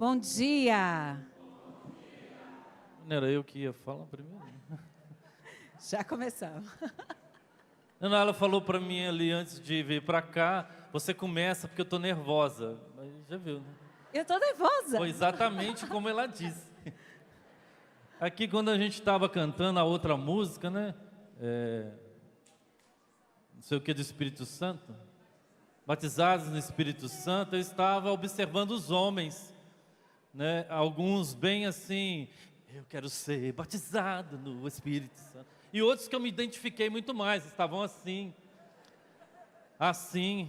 Bom dia! Não era eu que ia falar primeiro? Já começamos. Não, ela falou para mim ali antes de vir para cá, você começa porque eu estou nervosa. Mas já viu, né? Eu tô nervosa. Foi exatamente como ela disse. Aqui quando a gente estava cantando a outra música, né? Não sei o que do Espírito Santo. Batizados no Espírito Santo, eu estava observando os homens, né? Alguns bem assim, eu quero ser batizado no Espírito Santo. E outros que eu me identifiquei muito mais, estavam assim, assim,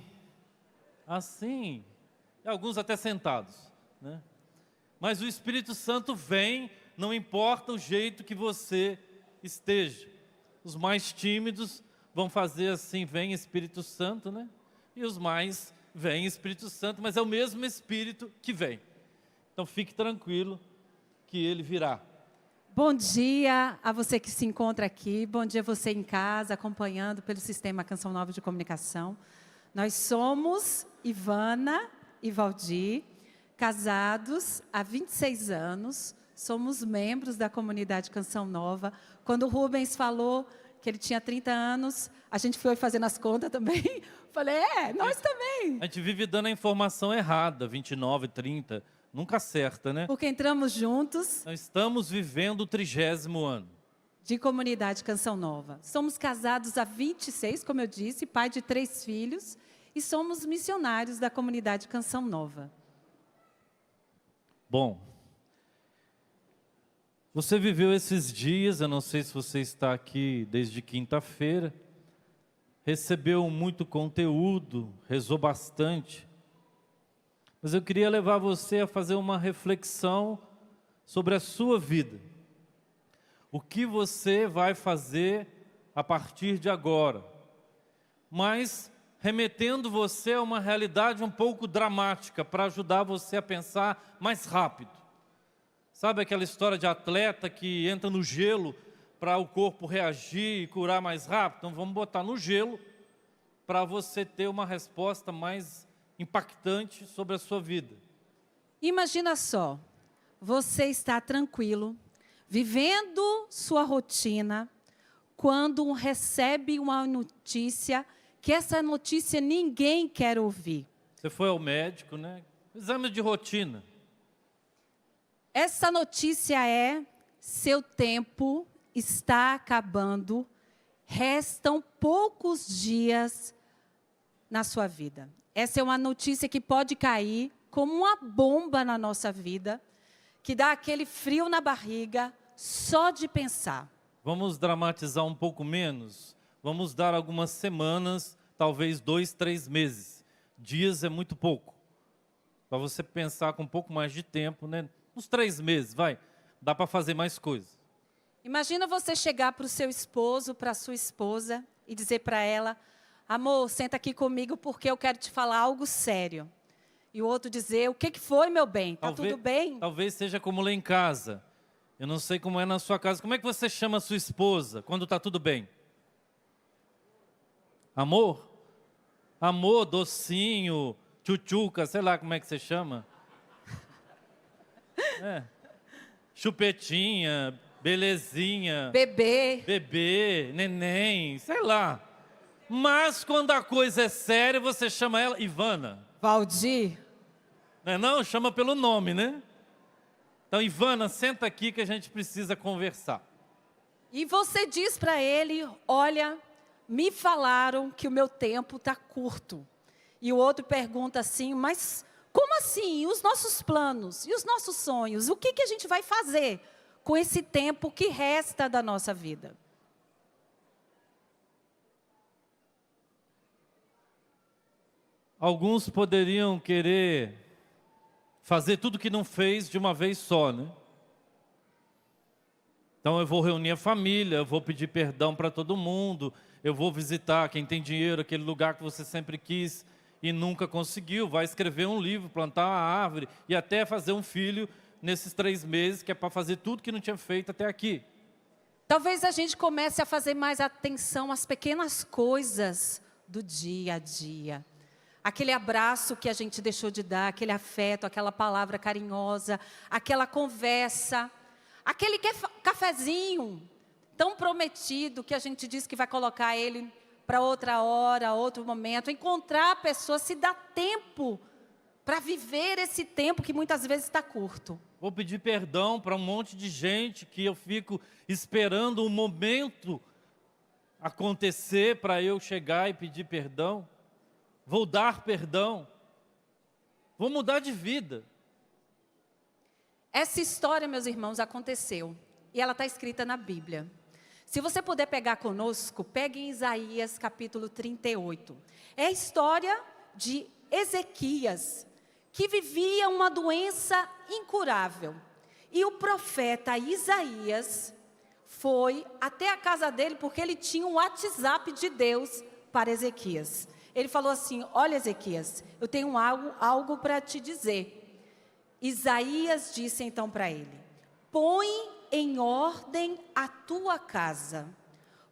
assim, e alguns até sentados, né? Mas o Espírito Santo vem, não importa o jeito que você esteja. Os mais tímidos vão fazer assim, vem Espírito Santo, né? E os mais, vem Espírito Santo, mas é o mesmo Espírito que vem. Então fique tranquilo que ele virá. Bom dia a você que se encontra aqui, bom dia a você em casa, acompanhando pelo Sistema Canção Nova de Comunicação. Nós somos Ivana e Valdir, casados há 26 anos, somos membros da comunidade Canção Nova. Quando o Rubens falou que ele tinha 30 anos, a gente foi fazendo as contas também. Falei, nós também. A gente vive dando a informação errada, 29, 30, nunca acerta, né? Porque entramos juntos. Nós estamos vivendo o 30º ano. De comunidade Canção Nova. Somos casados há 26, como eu disse, pai de 3 filhos, e somos missionários da comunidade Canção Nova. Bom, você viveu esses dias, eu não sei se você está aqui desde quinta-feira, recebeu muito conteúdo, rezou bastante, mas eu queria levar você a fazer uma reflexão sobre a sua vida. O que você vai fazer a partir de agora, mas remetendo você a uma realidade um pouco dramática, para ajudar você a pensar mais rápido. Sabe aquela história de atleta que entra no gelo para o corpo reagir e curar mais rápido? Então vamos botar no gelo para você ter uma resposta mais impactante sobre a sua vida. Imagina só, você está tranquilo, vivendo sua rotina, quando recebe uma notícia, que essa notícia ninguém quer ouvir. Você foi ao médico, né? Exame de rotina. Essa notícia é: seu tempo está acabando, restam poucos dias na sua vida. Essa é uma notícia que pode cair como uma bomba na nossa vida, que dá aquele frio na barriga só de pensar. Vamos dramatizar um pouco menos? Vamos dar algumas semanas, talvez 2, 3 meses. Dias é muito pouco. Para você pensar com um pouco mais de tempo, né? Uns 3 meses, vai. Dá para fazer mais coisas. Imagina você chegar para o seu esposo, para a sua esposa, e dizer para ela: amor, senta aqui comigo porque eu quero te falar algo sério. E o outro dizer: o que foi, meu bem? Tá tudo bem? Talvez seja como lá em casa. Eu não sei como é na sua casa. Como é que você chama a sua esposa quando está tudo bem? Amor? Amor, docinho, tchutchuca, sei lá como é que você chama. Chupetinha, belezinha. Bebê, neném, sei lá. Mas quando a coisa é séria, você chama ela Ivana. Valdir. Não, chama pelo nome, né? Então, Ivana, senta aqui que a gente precisa conversar. E você diz para ele: olha, me falaram que o meu tempo está curto. E o outro pergunta assim: mas como assim? E os nossos planos? E os nossos sonhos? O que a gente vai fazer com esse tempo que resta da nossa vida? Alguns poderiam querer fazer tudo que não fez de uma vez só, né? Então eu vou reunir a família, eu vou pedir perdão para todo mundo, eu vou visitar quem tem dinheiro, aquele lugar que você sempre quis e nunca conseguiu, vai escrever um livro, plantar uma árvore e até fazer um filho nesses 3 meses, que é para fazer tudo que não tinha feito até aqui. Talvez a gente comece a fazer mais atenção às pequenas coisas do dia a dia. Aquele abraço que a gente deixou de dar, aquele afeto, aquela palavra carinhosa, aquela conversa, aquele cafezinho tão prometido que a gente diz que vai colocar ele para outra hora, outro momento. Encontrar a pessoa, se dá tempo para viver esse tempo que muitas vezes está curto. Vou pedir perdão para um monte de gente que eu fico esperando um momento acontecer para eu chegar e pedir perdão. Vou dar perdão. Vou mudar de vida. Essa história, meus irmãos, aconteceu. E ela está escrita na Bíblia. Se você puder pegar conosco, pegue em Isaías capítulo 38. É a história de Ezequias, que vivia uma doença incurável. E o profeta Isaías foi até a casa dele, porque ele tinha um WhatsApp de Deus para Ezequias. Ele falou assim: olha, Ezequias, eu tenho algo para te dizer. Isaías disse então para ele: põe em ordem a tua casa,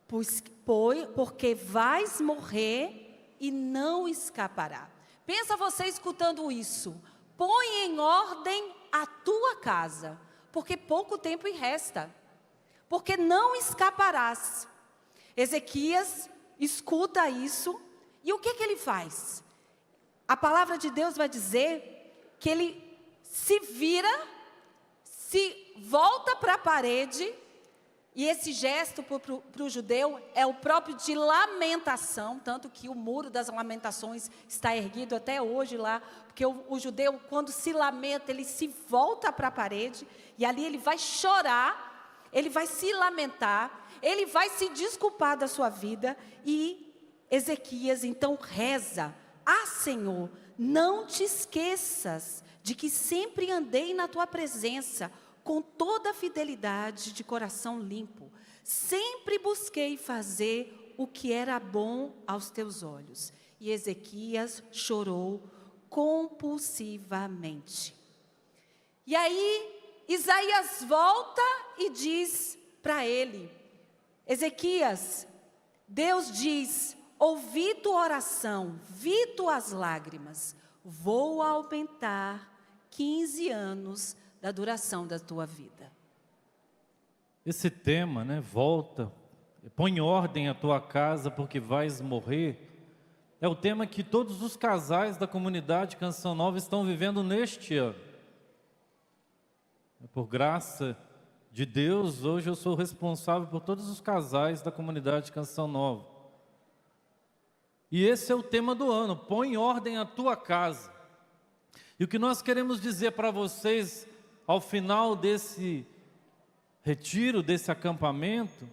porque vais morrer e não escapará. Pensa você escutando isso. Põe em ordem a tua casa, porque pouco tempo resta, porque não escaparás. Ezequias escuta isso, e o que ele faz? A palavra de Deus vai dizer que ele se vira, se volta para a parede, e esse gesto para o judeu é o próprio de lamentação, tanto que o muro das lamentações está erguido até hoje lá, porque o judeu, quando se lamenta, ele se volta para a parede, e ali ele vai chorar, ele vai se lamentar, ele vai se desculpar da sua vida, e Ezequias então reza: ah, Senhor, não te esqueças de que sempre andei na tua presença, com toda a fidelidade de coração limpo. Sempre busquei fazer o que era bom aos teus olhos. E Ezequias chorou compulsivamente. E aí, Isaías volta e diz para ele: Ezequias, Deus diz: ouvi tua oração, vi tuas lágrimas, vou aumentar 15 anos da duração da tua vida. Esse tema, volta, põe em ordem a tua casa porque vais morrer, é o tema que todos os casais da comunidade Canção Nova estão vivendo neste ano. Por graça de Deus, hoje eu sou responsável por todos os casais da comunidade Canção Nova. E esse é o tema do ano: põe em ordem a tua casa. E o que nós queremos dizer para vocês ao final desse retiro, desse acampamento: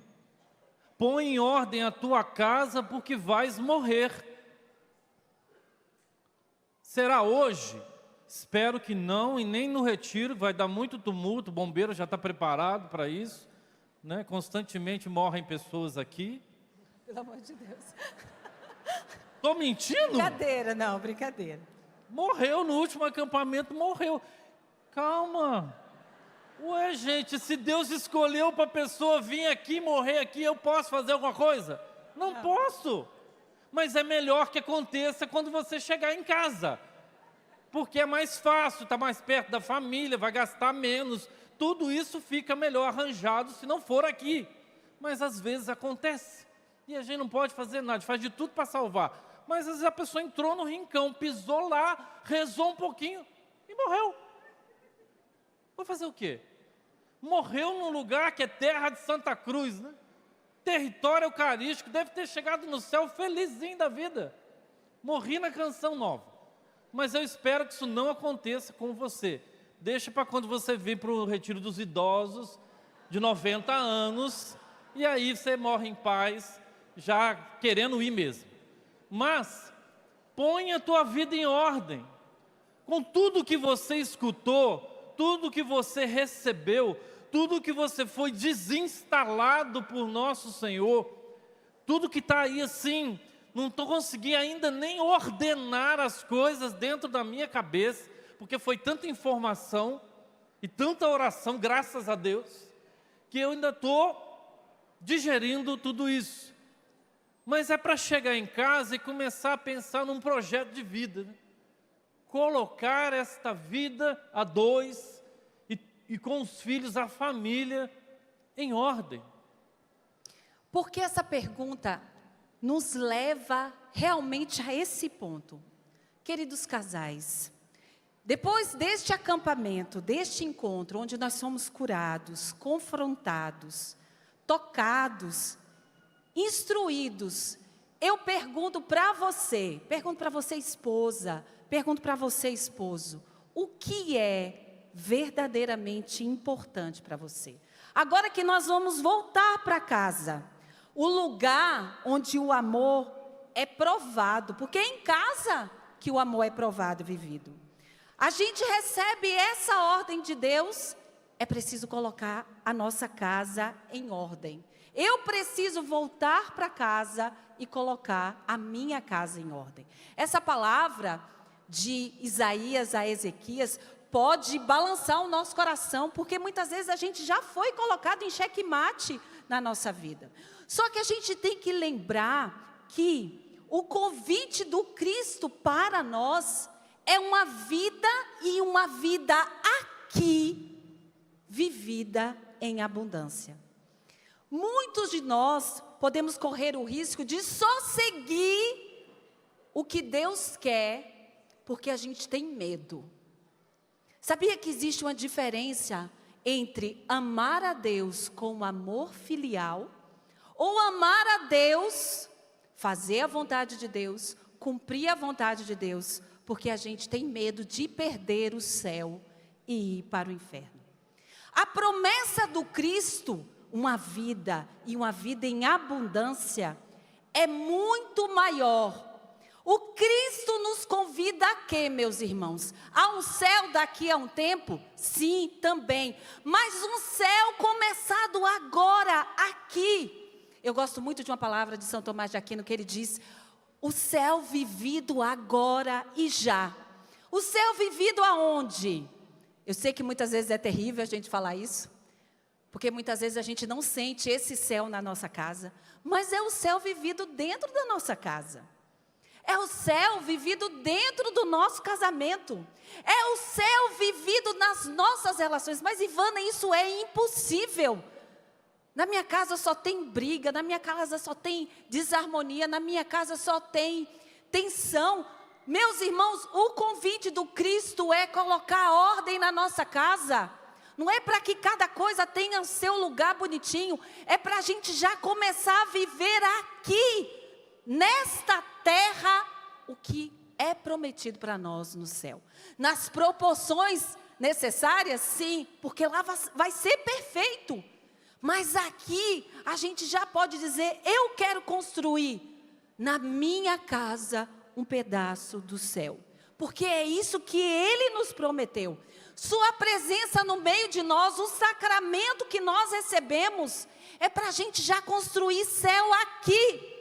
põe em ordem a tua casa porque vais morrer. Será hoje? Espero que não, e nem no retiro, vai dar muito tumulto, o bombeiro já está preparado para isso, constantemente morrem pessoas aqui. Pelo amor de Deus. Estou mentindo? Brincadeira, não, brincadeira. Morreu no último acampamento, morreu. Calma. Ué, gente, se Deus escolheu para a pessoa vir aqui, morrer aqui, eu posso fazer alguma coisa? Não posso. Mas é melhor que aconteça quando você chegar em casa. Porque é mais fácil, está mais perto da família, vai gastar menos. Tudo isso fica melhor arranjado se não for aqui. Mas às vezes acontece. E a gente não pode fazer nada, a gente faz de tudo para salvar. Mas às vezes a pessoa entrou no rincão, pisou lá, rezou um pouquinho e morreu. Vai fazer o quê? Morreu num lugar que é terra de Santa Cruz, Território eucarístico, deve ter chegado no céu felizinho da vida. Morri na Canção Nova. Mas eu espero que isso não aconteça com você. Deixa para quando você vir para o retiro dos idosos, de 90 anos, e aí você morre em paz, já querendo ir mesmo. Mas, põe a tua vida em ordem. Com tudo que você escutou, tudo que você recebeu, tudo que você foi desinstalado por nosso Senhor, tudo que está aí assim, não estou conseguindo ainda nem ordenar as coisas dentro da minha cabeça, porque foi tanta informação e tanta oração, graças a Deus, que eu ainda estou digerindo tudo isso. mas é para chegar em casa e começar a pensar num projeto de vida, né? Colocar esta vida a dois e com os filhos, a família, em ordem. Porque essa pergunta nos leva realmente a esse ponto. Queridos casais, depois deste acampamento, deste encontro, onde nós somos curados, confrontados, tocados, instruídos, eu pergunto para você esposa, pergunto para você esposo, o que é verdadeiramente importante para você? Agora que nós vamos voltar para casa, o lugar onde o amor é provado, porque é em casa que o amor é provado e vivido. A gente recebe essa ordem de Deus, é preciso colocar a nossa casa em ordem. Eu preciso voltar para casa e colocar a minha casa em ordem. Essa palavra de Isaías a Ezequias pode balançar o nosso coração, porque muitas vezes a gente já foi colocado em xeque-mate na nossa vida. Só que a gente tem que lembrar que o convite do Cristo para nós é uma vida e uma vida aqui, vivida em abundância. Muitos de nós podemos correr o risco de só seguir o que Deus quer, porque a gente tem medo. Sabia que existe uma diferença entre amar a Deus com amor filial, ou amar a Deus, fazer a vontade de Deus, cumprir a vontade de Deus, porque a gente tem medo de perder o céu e ir para o inferno. A promessa do Cristo, uma vida e uma vida em abundância, é muito maior. O Cristo nos convida a quê, meus irmãos? A um céu daqui a um tempo? Sim, também. Mas um céu começado agora, aqui. Eu gosto muito de uma palavra de São Tomás de Aquino, que ele diz: o céu vivido agora e já. O céu vivido aonde? Eu sei que muitas vezes é terrível a gente falar isso, porque muitas vezes a gente não sente esse céu na nossa casa, mas é o céu vivido dentro da nossa casa. É o céu vivido dentro do nosso casamento. É o céu vivido nas nossas relações. Mas, Ivana, isso é impossível. Na minha casa só tem briga, na minha casa só tem desarmonia, na minha casa só tem tensão. Meus irmãos, o convite do Cristo é colocar ordem na nossa casa. Não é para que cada coisa tenha o seu lugar bonitinho. É para a gente já começar a viver aqui, nesta terra, o que é prometido para nós no céu. Nas proporções necessárias, sim, porque lá vai ser perfeito. Mas aqui, a gente já pode dizer: eu quero construir na minha casa um pedaço do céu. Porque é isso que Ele nos prometeu. Sua presença no meio de nós, o sacramento que nós recebemos, é para a gente já construir céu aqui.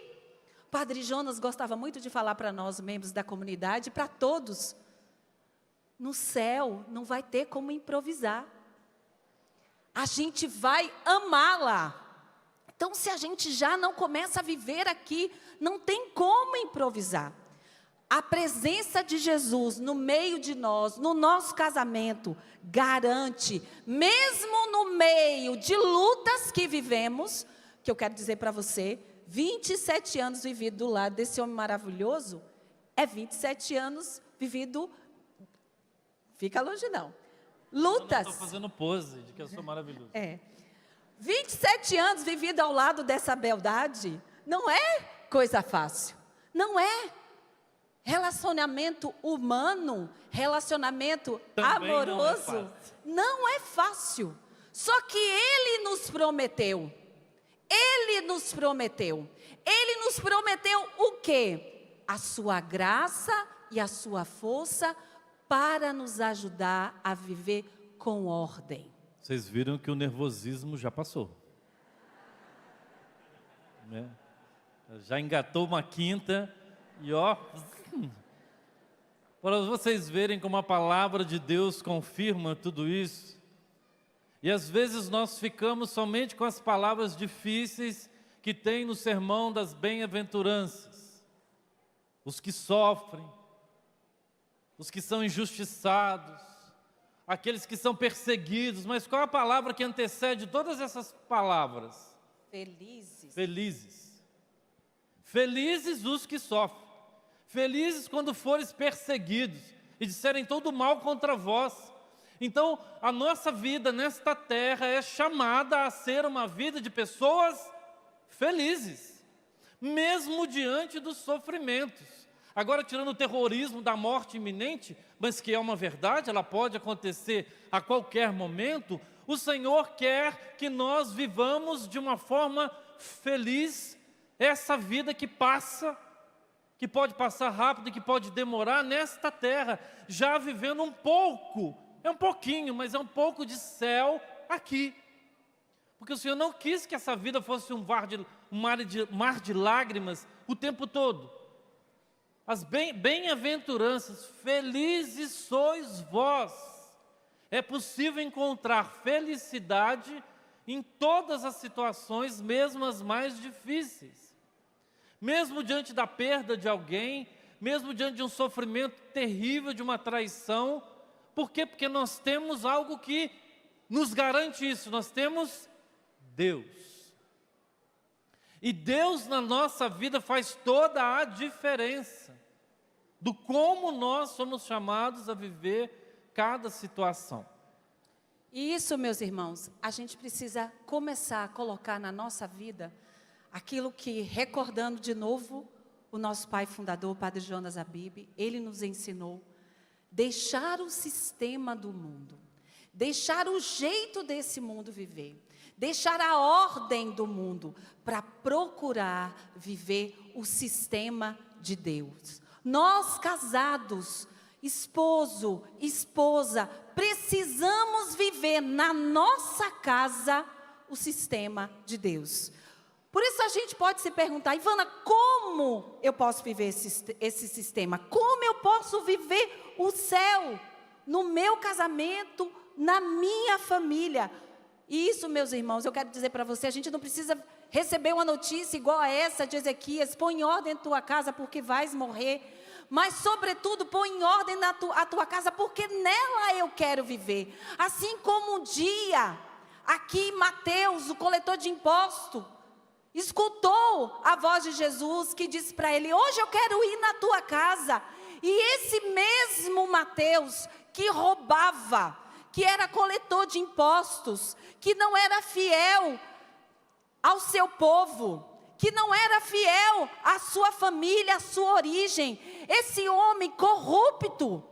Padre Jonas gostava muito de falar para nós, membros da comunidade, para todos: no céu não vai ter como improvisar. A gente vai amá-la. Então, se a gente já não começa a viver aqui, não tem como improvisar. A presença de Jesus no meio de nós, no nosso casamento, garante, mesmo no meio de lutas que vivemos, que eu quero dizer para você, 27 anos vivido do lado desse homem maravilhoso, é 27 anos vivido, fica longe não, lutas. Eu estou fazendo pose de que eu sou maravilhoso. 27 anos vivido ao lado dessa beldade, não é coisa fácil, não é. Relacionamento humano, relacionamento também amoroso, não é fácil. Só que Ele nos prometeu. Ele nos prometeu o quê? A sua graça e a sua força para nos ajudar a viver com ordem. Vocês viram que o nervosismo já passou, né? Já engatou uma quinta e ó, para vocês verem como a palavra de Deus confirma tudo isso. E às vezes nós ficamos somente com as palavras difíceis que tem no sermão das bem-aventuranças. Os que sofrem, os que são injustiçados, aqueles que são perseguidos. Mas qual é a palavra que antecede todas essas palavras? Felizes. Felizes. Felizes os que sofrem. Felizes quando fores perseguidos e disserem todo mal contra vós. Então, a nossa vida nesta terra é chamada a ser uma vida de pessoas felizes, mesmo diante dos sofrimentos. Agora, tirando o terrorismo da morte iminente, mas que é uma verdade, ela pode acontecer a qualquer momento, o Senhor quer que nós vivamos de uma forma feliz essa vida que passa, que pode passar rápido e que pode demorar nesta terra, já vivendo um pouco, é um pouquinho, mas é um pouco de céu aqui. Porque o Senhor não quis que essa vida fosse um mar de lágrimas o tempo todo. As bem-aventuranças, felizes sois vós. É possível encontrar felicidade em todas as situações, mesmo as mais difíceis. Mesmo diante da perda de alguém, mesmo diante de um sofrimento terrível, de uma traição. Por quê? Porque nós temos algo que nos garante isso, nós temos Deus. E Deus na nossa vida faz toda a diferença do como nós somos chamados a viver cada situação. E isso, meus irmãos, a gente precisa começar a colocar na nossa vida aquilo que, recordando de novo, o nosso pai fundador, o Padre Jonas Abib, ele nos ensinou, deixar o sistema do mundo, deixar o jeito desse mundo viver, deixar a ordem do mundo para procurar viver o sistema de Deus. Nós casados, esposo, esposa, precisamos viver na nossa casa o sistema de Deus. Por isso a gente pode se perguntar, Ivana, como eu posso viver esse sistema? Como eu posso viver o céu no meu casamento, na minha família? E isso, meus irmãos, eu quero dizer para você, a gente não precisa receber uma notícia igual a essa de Ezequias, põe em ordem a tua casa porque vais morrer, mas sobretudo põe em ordem a tua casa porque nela eu quero viver. Assim como um dia, aqui Mateus, o coletor de imposto, escutou a voz de Jesus que disse para ele, hoje eu quero ir na tua casa. E esse mesmo Mateus que roubava, que era coletor de impostos, que não era fiel ao seu povo, que não era fiel à sua família, à sua origem, esse homem corrupto,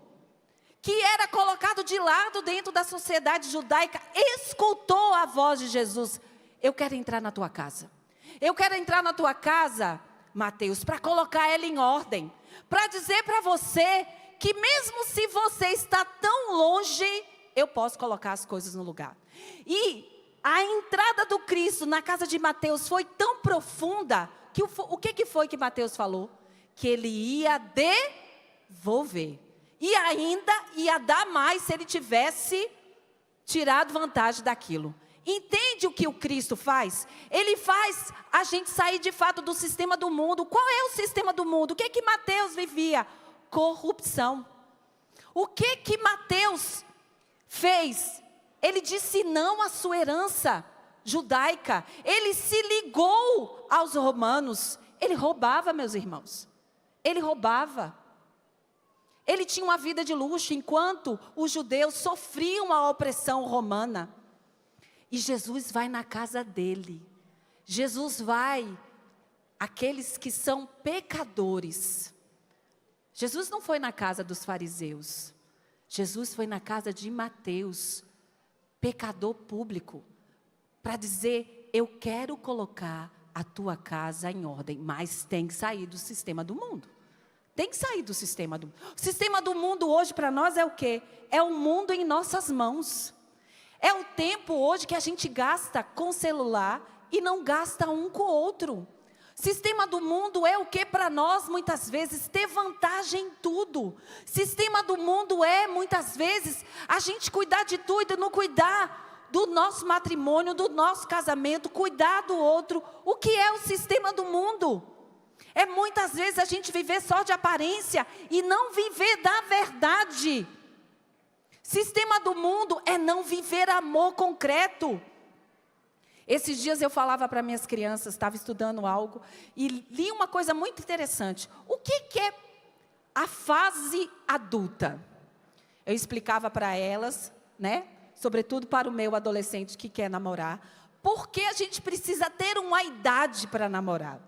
que era colocado de lado dentro da sociedade judaica, escutou a voz de Jesus, eu quero entrar na tua casa. Eu quero entrar na tua casa, Mateus, para colocar ela em ordem, para dizer para você que mesmo se você está tão longe, eu posso colocar as coisas no lugar. E a entrada do Cristo na casa de Mateus foi tão profunda, que o que foi que Mateus falou? Que ele ia devolver. E ainda ia dar mais se ele tivesse tirado vantagem daquilo. Entende o que o Cristo faz? Ele faz a gente sair de fato do sistema do mundo. Qual é o sistema do mundo? O que Mateus vivia? Corrupção. O que Mateus fez? Ele disse não à sua herança judaica. Ele se ligou aos romanos. Ele roubava, meus irmãos. Ele roubava. Ele tinha uma vida de luxo, enquanto os judeus sofriam a opressão romana. E Jesus vai na casa dele. Jesus vai àqueles que são pecadores. Jesus não foi na casa dos fariseus. Jesus foi na casa de Mateus, pecador público, para dizer, eu quero colocar a tua casa em ordem, mas tem que sair do sistema do mundo. Tem que sair do sistema do mundo. O sistema do mundo hoje para nós é o quê? É o mundo em nossas mãos. É o tempo hoje que a gente gasta com celular e não gasta um com o outro. Sistema do mundo é o que para nós, muitas vezes, ter vantagem em tudo. Sistema do mundo é, muitas vezes, a gente cuidar de tudo e não cuidar do nosso matrimônio, do nosso casamento, cuidar do outro. O que é o sistema do mundo? É muitas vezes a gente viver só de aparência e não viver da verdade. Sistema do mundo é não viver amor concreto. Esses dias eu falava para minhas crianças, estava estudando algo, e li uma coisa muito interessante. O que é a fase adulta? Eu explicava para elas, né? Sobretudo para o meu adolescente que quer namorar, por que a gente precisa ter uma idade para namorar.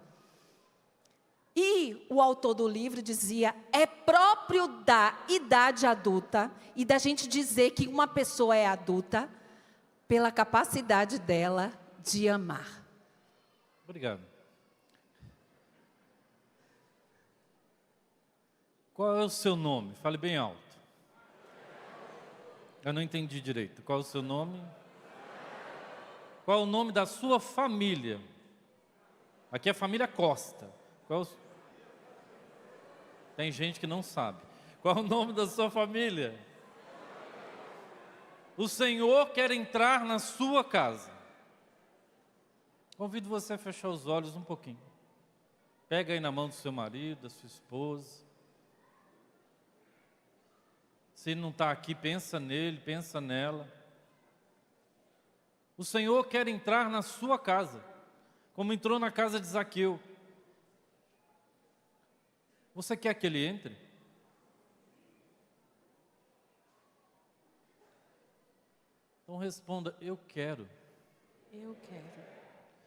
E o autor do livro dizia, é próprio da idade adulta e da gente dizer que uma pessoa é adulta pela capacidade dela de amar. Obrigado. Qual é o seu nome? Fale bem alto. Eu não entendi direito. Qual é o seu nome? Qual é o nome da sua família? Aqui é a família Costa. Qual é o... Tem gente que não sabe. Qual é o nome da sua família? O Senhor quer entrar na sua casa. Convido você a fechar os olhos um pouquinho. Pega aí na mão do seu marido, da sua esposa. Se ele não está aqui, pensa nele, pensa nela. O Senhor quer entrar na sua casa, como entrou na casa de Zaqueu. Você quer que ele entre? Então responda, eu quero. Eu quero.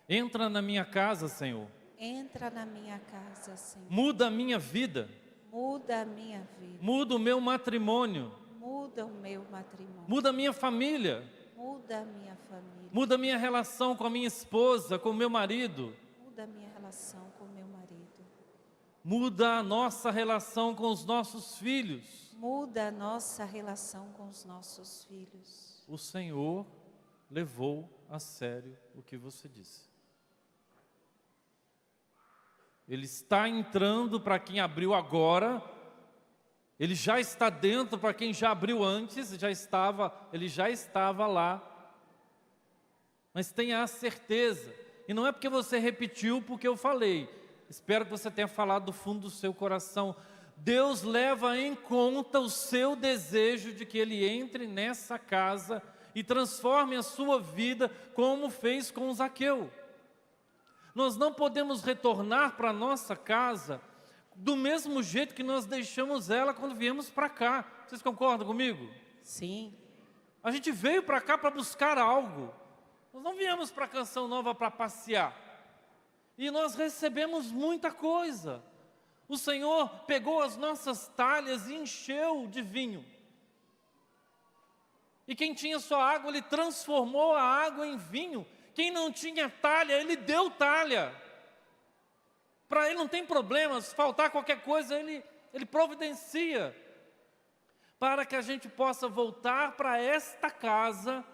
Entra na minha casa, Senhor. Entra na minha casa, Senhor. Muda a minha vida. Muda a minha vida. Muda o meu matrimônio. Muda o meu matrimônio. Muda a minha família. Muda a minha família. Muda a minha relação com a minha esposa, com o meu marido. Muda a minha relação com o meu marido. Muda a nossa relação com os nossos filhos. Muda a nossa relação com os nossos filhos. O Senhor levou a sério o que você disse. Ele está entrando para quem abriu agora. Ele já está dentro para quem já abriu antes. Ele já estava lá. Mas tenha a certeza. E não é porque você repetiu porque eu falei. Espero que você tenha falado do fundo do seu coração. Deus leva em conta o seu desejo de que Ele entre nessa casa e transforme a sua vida como fez com Zaqueu. Nós não podemos retornar para a nossa casa do mesmo jeito que nós deixamos ela quando viemos para cá. Vocês concordam comigo? Sim. A gente veio para cá para buscar algo. Nós não viemos para a Canção Nova para passear. E nós recebemos muita coisa. O Senhor pegou as nossas talhas e encheu de vinho. E quem tinha só água, Ele transformou a água em vinho. Quem não tinha talha, Ele deu talha. Para Ele não tem problema, se faltar qualquer coisa, Ele providencia. Para que a gente possa voltar para esta casa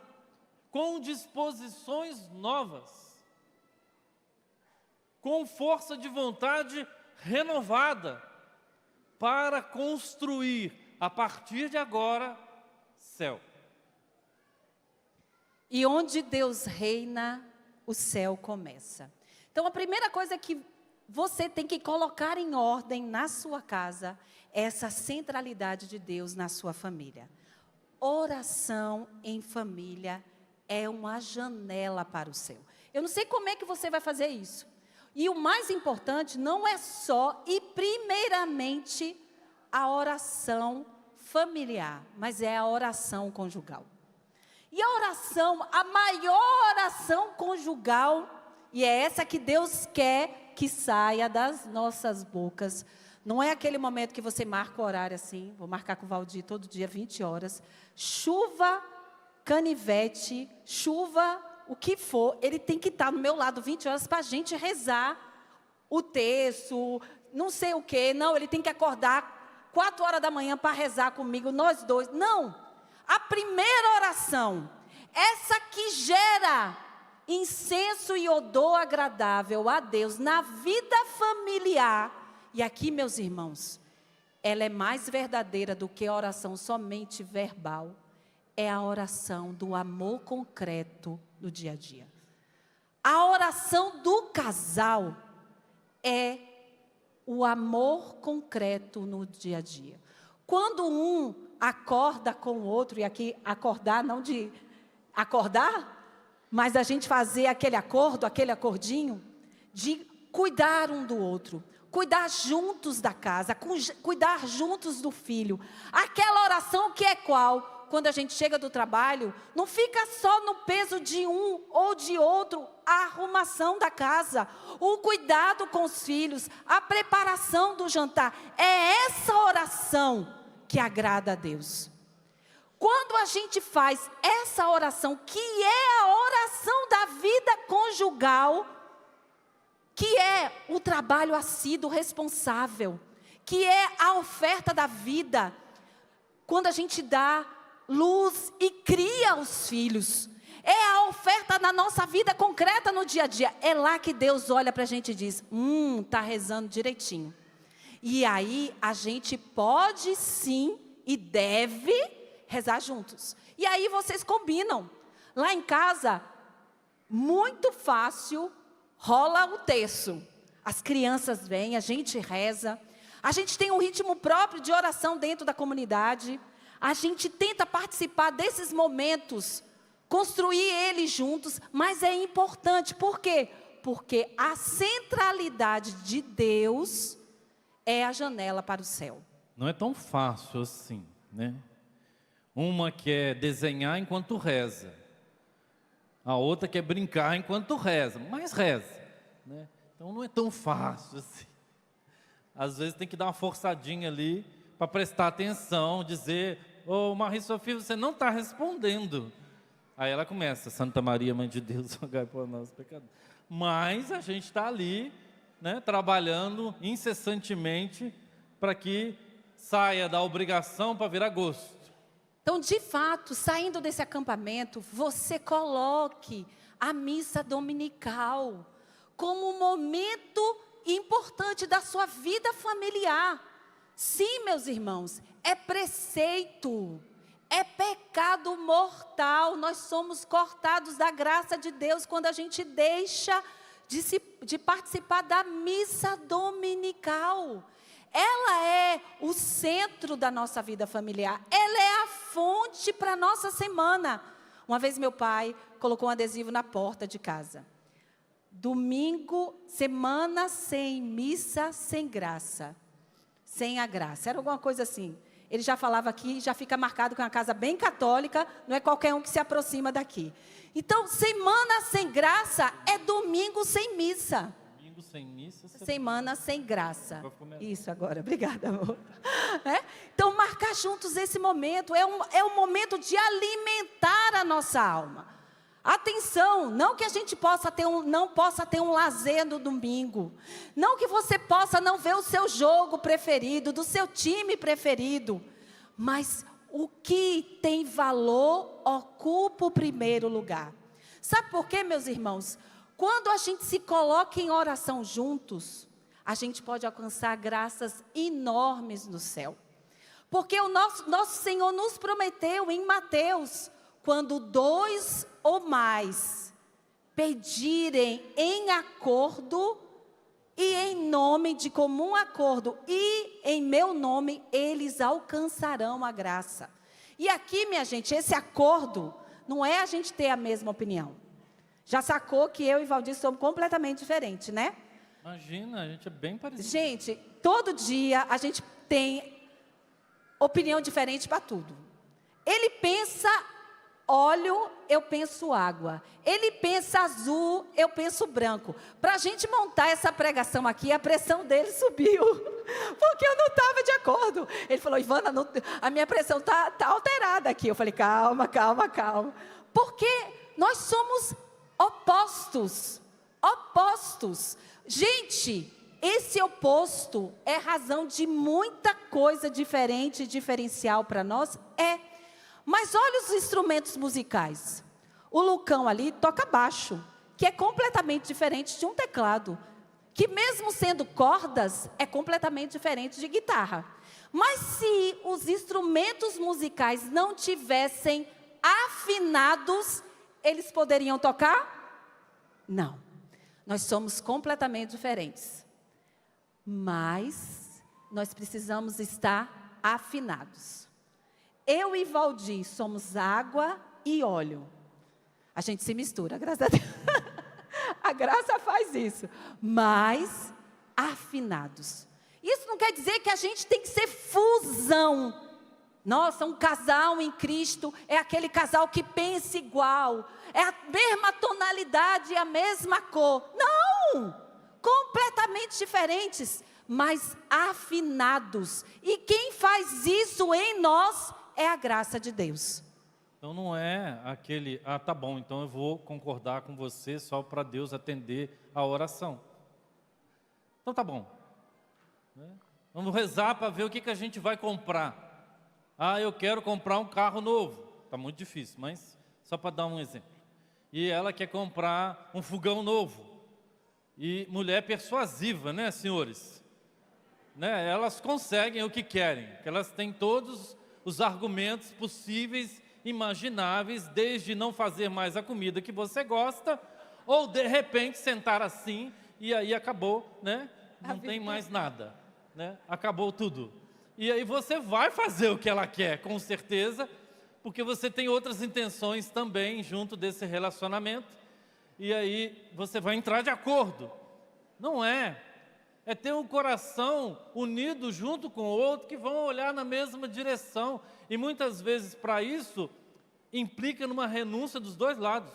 com disposições novas. Com força de vontade renovada. Para construir, a partir de agora, céu. E onde Deus reina, o céu começa. Então, a primeira coisa que você tem que colocar em ordem na sua casa é essa centralidade de Deus na sua família. Oração em família é uma janela para o céu. Eu não sei como é que você vai fazer isso. E o mais importante não é só e primeiramente a oração familiar, mas é a oração conjugal. E a oração, a maior oração conjugal, e é essa que Deus quer que saia das nossas bocas. Não é aquele momento que você marca o horário assim, vou marcar com o Valdir todo dia, 20 horas. Chuva, canivete, chuva, o que for, ele tem que estar no meu lado 20 horas para a gente rezar o texto, não sei o quê. Não, ele tem que acordar 4 horas da manhã para rezar comigo, nós dois. Não. A primeira oração, essa que gera incenso e odor agradável a Deus na vida familiar. E aqui, meus irmãos, ela é mais verdadeira do que a oração somente verbal. é a oração do amor concreto no dia a dia. A oração do casal é o amor concreto no dia a dia. Quando um acorda com o outro, e aqui acordar não de acordar, mas a gente fazer aquele acordo, aquele acordinho, de cuidar um do outro, cuidar juntos da casa, cuidar juntos do filho. Aquela oração que é qual? Quando a gente chega do trabalho, não fica só no peso de um ou de outro, a arrumação da casa, o cuidado com os filhos, a preparação do jantar. É essa oração que agrada a Deus. Quando a gente faz essa oração, que é a oração da vida conjugal, que é o trabalho assíduo, responsável, que é a oferta da vida, quando a gente dá luz e cria os filhos, é a oferta na nossa vida concreta no dia a dia. É lá que Deus olha para a gente e diz, está rezando direitinho. E aí a gente pode sim e deve rezar juntos. E aí vocês combinam. Lá em casa, muito fácil, rola o terço. As crianças vêm, a gente reza. A gente tem um ritmo próprio de oração dentro da comunidade. A gente tenta participar desses momentos, construir eles juntos, mas é importante. Por quê? Porque a centralidade de Deus é a janela para o céu. Não é tão fácil assim, né? Uma quer desenhar enquanto reza. A outra quer brincar enquanto reza, mas reza, né? Então não é tão fácil assim. Às vezes tem que dar uma forçadinha ali para prestar atenção, dizer, Maria Sofia, você não está respondendo. Aí ela começa, Santa Maria, Mãe de Deus, rogai por nós pecadores. Mas a gente está ali, né, trabalhando incessantemente para que saia da obrigação para virar gosto. Então, de fato, saindo desse acampamento, você coloque a missa dominical como um momento importante da sua vida familiar. Sim, meus irmãos, é preceito, é pecado mortal. Nós somos cortados da graça de Deus quando a gente deixa de participar da missa dominical. Ela é o centro da nossa vida familiar. Ela é a fonte para a nossa semana. Uma vez meu pai colocou um adesivo na porta de casa. Domingo, semana sem missa, sem graça. Sem a graça. Era alguma coisa assim. Ele já falava aqui, já fica marcado com uma casa bem católica. Não é qualquer um que se aproxima daqui. Então, semana sem graça é domingo sem missa. Domingo sem missa. Semana sem graça. Isso agora, obrigada, amor. Então, marcar juntos esse momento é um momento de alimentar a nossa alma. Atenção, não que a gente não possa ter um lazer no domingo. Não que você possa não ver o seu jogo preferido, do seu time preferido. Mas o que tem valor ocupa o primeiro lugar. Sabe por quê, meus irmãos? Quando a gente se coloca em oração juntos, a gente pode alcançar graças enormes no céu. Porque o nosso Senhor nos prometeu em Mateus, quando 2 ou mais pedirem em acordo e em nome de comum acordo e em meu nome, eles alcançarão a graça. E aqui, minha gente, esse acordo não é a gente ter a mesma opinião. Já sacou que eu e Valdir somos completamente diferentes, né? Imagina, a gente é bem parecido. Gente, todo dia a gente tem opinião diferente para tudo. Ele pensa óleo, eu penso água. Ele pensa azul, eu penso branco. Para a gente montar essa pregação aqui, a pressão dele subiu. Porque eu não estava de acordo. Ele falou, Ivana, a minha pressão tá alterada aqui. Eu falei, calma. Porque nós somos opostos. Gente, esse oposto é razão de muita coisa diferente, diferencial para nós? Mas olha os instrumentos musicais. O Lucão ali toca baixo, que é completamente diferente de um teclado. Que mesmo sendo cordas, é completamente diferente de guitarra. Mas se os instrumentos musicais não tivessem afinados, eles poderiam tocar? Não. Nós somos completamente diferentes. Mas nós precisamos estar afinados. Eu e Valdir somos água e óleo. A gente se mistura, graças a Deus. A graça faz isso. Mas afinados. Isso não quer dizer que a gente tem que ser fusão. Nossa, um casal em Cristo é aquele casal que pensa igual. É a mesma tonalidade, a mesma cor. Não! Completamente diferentes, mas afinados. E quem faz isso em nós é a graça de Deus. Então não é aquele, tá bom, então eu vou concordar com você só para Deus atender a oração. Então tá bom. Vamos rezar para ver o que a gente vai comprar. Eu quero comprar um carro novo. Está muito difícil, mas só para dar um exemplo. E ela quer comprar um fogão novo. E mulher persuasiva, né, senhores? Né? Elas conseguem o que querem. Elas têm todos os argumentos possíveis, imagináveis, desde não fazer mais a comida que você gosta, ou de repente sentar assim e aí acabou, né? Não tem mais nada, né? Acabou tudo. E aí você vai fazer o que ela quer, com certeza, porque você tem outras intenções também junto desse relacionamento, e aí você vai entrar de acordo. Não é. É ter um coração unido junto com o outro, que vão olhar na mesma direção. E muitas vezes para isso, implica numa renúncia dos dois lados.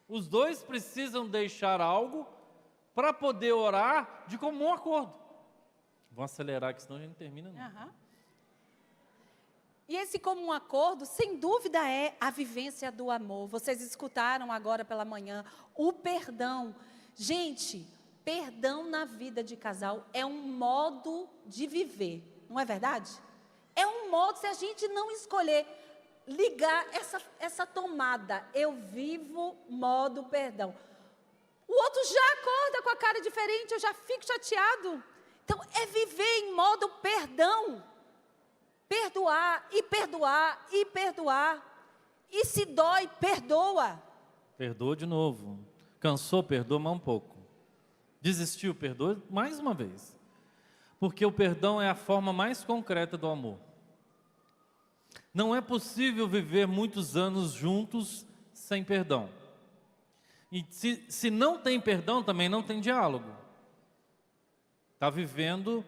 Os dois precisam deixar algo para poder orar de comum acordo. Vamos acelerar, que senão a gente não termina. Não. E esse comum acordo, sem dúvida, é a vivência do amor. Vocês escutaram agora pela manhã o perdão. Gente, perdão na vida de casal é um modo de viver, não é verdade? É um modo, se a gente não escolher ligar essa tomada, eu vivo modo perdão. O outro já acorda com a cara diferente, eu já fico chateado. Então, é viver em modo perdão. Perdoar e perdoar e perdoar. E se dói, perdoa. Perdoa de novo. Cansou, perdoa mais um pouco. Desistiu, perdoa mais uma vez. Porque o perdão é a forma mais concreta do amor. Não é possível viver muitos anos juntos sem perdão. E se não tem perdão, também não tem diálogo. Está vivendo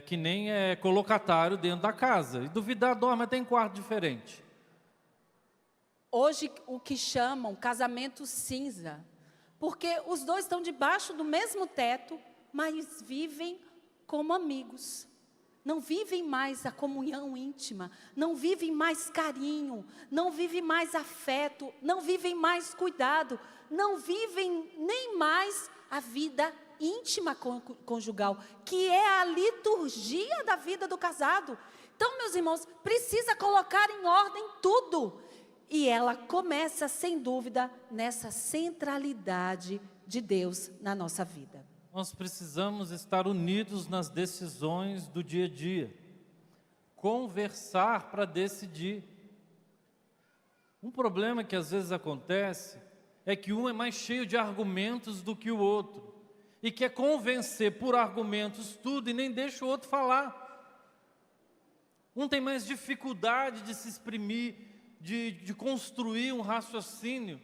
que nem colocatário dentro da casa. E duvidar, dorme até em quarto diferente. Hoje, o que chamam casamento cinza. Porque os dois estão debaixo do mesmo teto, mas vivem como amigos. Não vivem mais a comunhão íntima, não vivem mais carinho, não vivem mais afeto, não vivem mais cuidado, não vivem nem mais a vida íntima conjugal, que é a liturgia da vida do casado. Então, meus irmãos, precisa colocar em ordem tudo. E ela começa, sem dúvida, nessa centralidade de Deus na nossa vida. Nós precisamos estar unidos nas decisões do dia a dia. Conversar para decidir. Um problema que às vezes acontece é que um é mais cheio de argumentos do que o outro. E quer convencer por argumentos tudo e nem deixa o outro falar. Um tem mais dificuldade de se exprimir, de construir um raciocínio.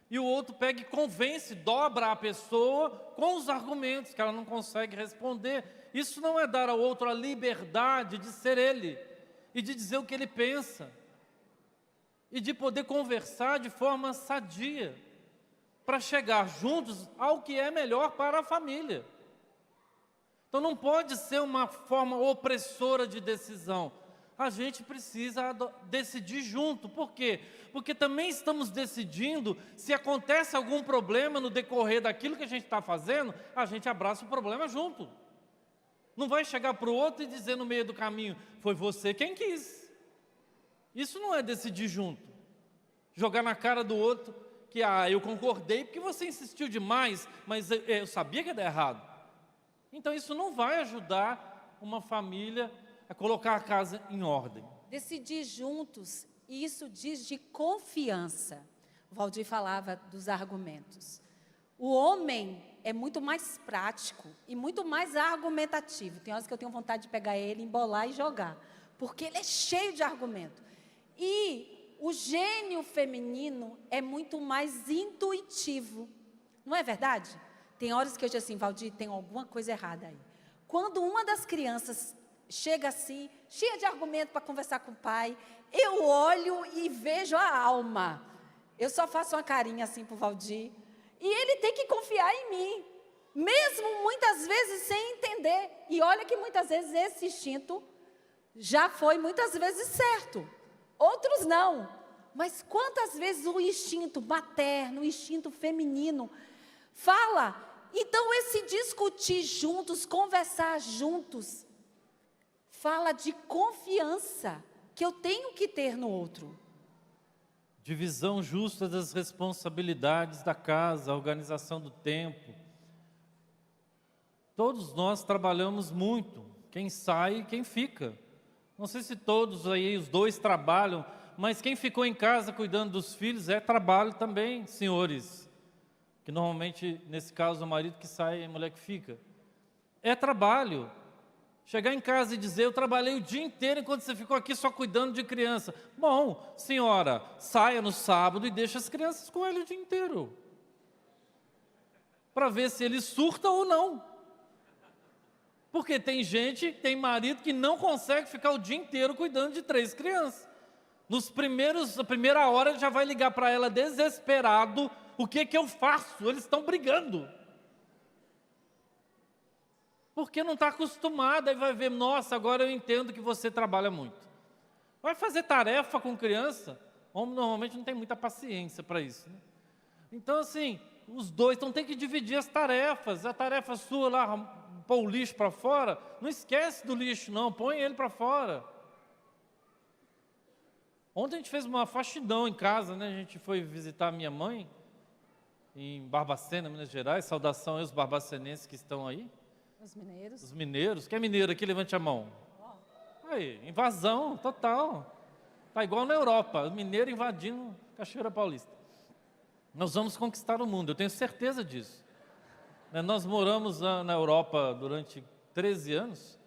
E o outro pega e convence, dobra a pessoa com os argumentos que ela não consegue responder. Isso não é dar ao outro a liberdade de ser ele e de dizer o que ele pensa. E de poder conversar de forma sadia, para chegar juntos ao que é melhor para a família. Então não pode ser uma forma opressora de decisão. A gente precisa decidir junto. Por quê? Porque também estamos decidindo, se acontece algum problema no decorrer daquilo que a gente está fazendo, a gente abraça o problema junto. Não vai chegar para o outro e dizer no meio do caminho, foi você quem quis. Isso não é decidir junto. Jogar na cara do outro que, eu concordei porque você insistiu demais, mas eu sabia que ia dar errado. Então isso não vai ajudar uma família a colocar a casa em ordem. Decidir juntos E isso diz de confiança. O Valdir falava dos argumentos. O homem é muito mais prático e muito mais argumentativo. Tem horas que eu tenho vontade de pegar ele, embolar e jogar, porque ele é cheio de argumento. E o gênio feminino é muito mais intuitivo. Não é verdade? Tem horas que eu digo assim, Valdir, tem alguma coisa errada aí. Quando uma das crianças chega assim, cheia de argumento para conversar com o pai, eu olho e vejo a alma. Eu só faço uma carinha assim para o Valdir. E ele tem que confiar em mim, mesmo muitas vezes sem entender. E olha que muitas vezes esse instinto já foi muitas vezes certo, outros não. Mas quantas vezes o instinto materno, o instinto feminino fala? Então esse discutir juntos, conversar juntos, fala de confiança que eu tenho que ter no outro. Divisão justa das responsabilidades da casa, a organização do tempo. Todos nós trabalhamos muito, quem sai e quem fica. Não sei se todos aí, os dois trabalham, mas quem ficou em casa cuidando dos filhos é trabalho também, senhores. Que normalmente, nesse caso, o marido que sai e a mulher que fica. É trabalho. Chegar em casa e dizer, eu trabalhei o dia inteiro enquanto você ficou aqui só cuidando de criança. Bom, senhora, saia no sábado e deixe as crianças com ele o dia inteiro. Para ver se ele surta ou não. Porque tem gente, tem marido que não consegue ficar o dia inteiro cuidando de 3 crianças. Na primeira hora ele já vai ligar para ela desesperado, o que eu faço? Eles estão brigando. Porque não está acostumado, aí vai ver, nossa, agora eu entendo que você trabalha muito. Vai fazer tarefa com criança, homem normalmente não tem muita paciência para isso. Né? Então assim, os dois, então tem que dividir as tarefas, a tarefa sua lá, pôr o lixo para fora, não esquece do lixo não, põe ele para fora. Ontem a gente fez uma faxinão em casa, né? A gente foi visitar a minha mãe, em Barbacena, Minas Gerais, saudação aos barbacenenses que estão aí. Os mineiros. Os mineiros. Quem é mineiro aqui? Levante a mão. Aí, invasão total. Está igual na Europa, os mineiros invadindo Cachoeira Paulista. Nós vamos conquistar o mundo, eu tenho certeza disso. Nós moramos na Europa durante 13 anos,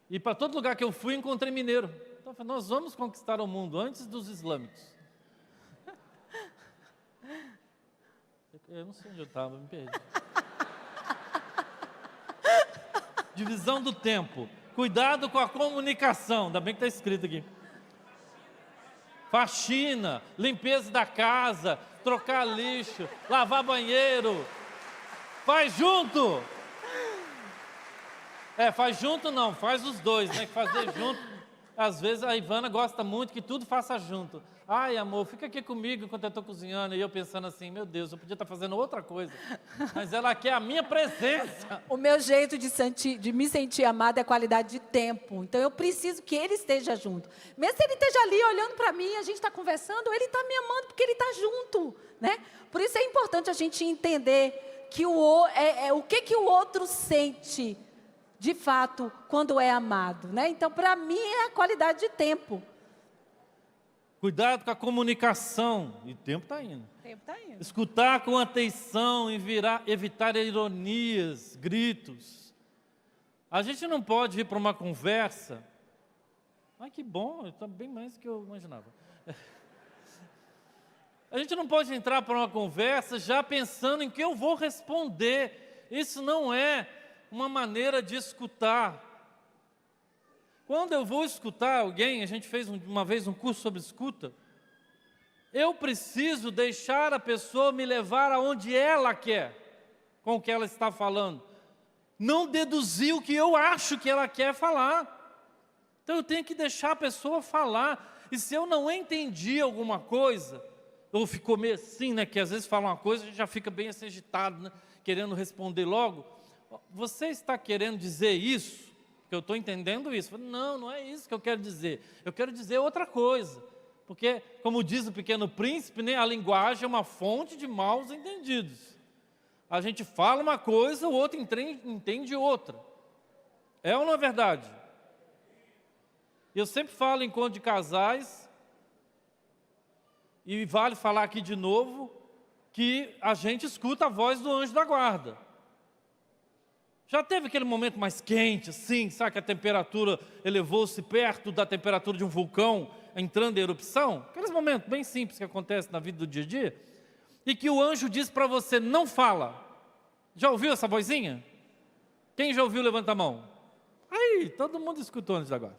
e para todo lugar que eu fui, encontrei mineiro. Então, eu falei, nós vamos conquistar o mundo antes dos islâmicos. Eu não sei onde eu estava, me perdi. Divisão do tempo. Cuidado com a comunicação. Ainda bem que está escrito aqui. Faxina, limpeza da casa, trocar lixo, lavar banheiro. Faz junto. Faz junto não, faz os dois, né? Que fazer junto. Às vezes a Ivana gosta muito que tudo faça junto. Ai, amor, fica aqui comigo enquanto eu estou cozinhando. E eu pensando assim, meu Deus, eu podia estar fazendo outra coisa. Mas ela quer a minha presença. O meu jeito de me sentir amada é qualidade de tempo. Então eu preciso que ele esteja junto. Mesmo se ele esteja ali olhando para mim, a gente está conversando, ele está me amando porque ele está junto. Né? Por isso é importante a gente entender que o que o outro sente, de fato, quando é amado. Né? Então, para mim, é a qualidade de tempo. Cuidado com a comunicação. E o tempo está indo. O tempo está indo. Escutar com atenção, evitar ironias, gritos. A gente não pode ir para uma conversa. Ai, que bom, está bem mais do que eu imaginava. A gente não pode entrar para uma conversa já pensando em que eu vou responder. Isso não é uma maneira de escutar. Quando eu vou escutar alguém, a gente fez uma vez um curso sobre escuta, eu preciso deixar a pessoa me levar aonde ela quer, com o que ela está falando. Não deduzir o que eu acho que ela quer falar. Então eu tenho que deixar a pessoa falar. E se eu não entendi alguma coisa, ou ficou meio assim, né, que às vezes fala uma coisa, a gente já fica bem assim, agitado, né, querendo responder logo. Você está querendo dizer isso? Porque eu estou entendendo isso. Não, não é isso que eu quero dizer. Eu quero dizer outra coisa. Porque, como diz o Pequeno Príncipe, né, a linguagem é uma fonte de maus entendidos. A gente fala uma coisa, o outro entende outra. É ou não é verdade? Eu sempre falo em encontro de casais, E vale falar aqui de novo que a gente escuta a voz do anjo da guarda. Já teve aquele momento mais quente, assim, sabe, que a temperatura elevou-se perto da temperatura de um vulcão entrando em erupção? Aqueles momentos bem simples que acontecem na vida do dia a dia. E que o anjo diz para você, não fala. Já ouviu essa vozinha? Quem já ouviu, levanta a mão. Aí, todo mundo escutou antes de agora.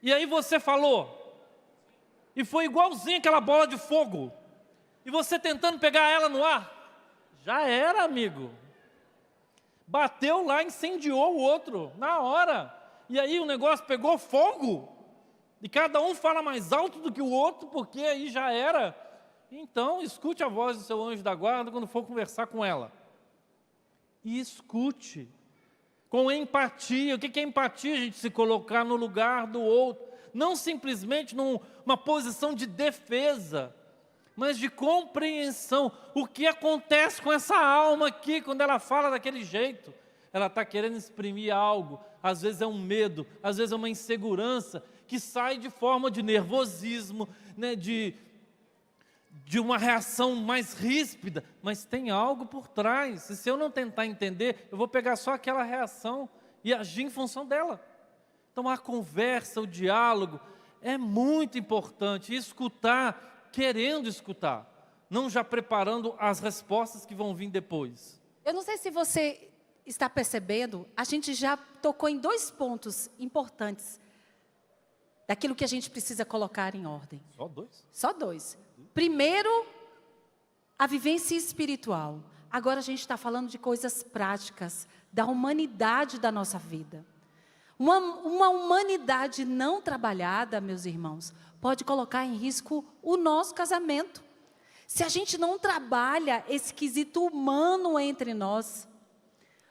E aí você falou. E foi igualzinho aquela bola de fogo. E você tentando pegar ela no ar. Já era, amigo. Bateu lá, incendiou o outro, na hora. E aí o negócio pegou fogo. E cada um fala mais alto do que o outro, porque aí já era. Então, escute a voz do seu anjo da guarda quando for conversar com ela. E escute. Com empatia. O que é empatia? A gente se colocar no lugar do outro. Não simplesmente numa posição de defesa, mas de compreensão. O que acontece com essa alma aqui quando ela fala daquele jeito? Ela está querendo exprimir algo, às vezes é um medo, às vezes é uma insegurança, que sai de forma de nervosismo, né, de uma reação mais ríspida, mas tem algo por trás. E se eu não tentar entender, eu vou pegar só aquela reação e agir em função dela. Então a conversa, o diálogo é muito importante. Escutar, querendo escutar, não já preparando as respostas que vão vir depois. Eu não sei se você está percebendo, a gente já tocou em 2 pontos importantes daquilo que a gente precisa colocar em ordem. Só 2? Só 2. Primeiro, a vivência espiritual. Agora a gente está falando de coisas práticas, da humanidade da nossa vida. Uma humanidade não trabalhada, meus irmãos, pode colocar em risco o nosso casamento. Se a gente não trabalha esse quesito humano entre nós,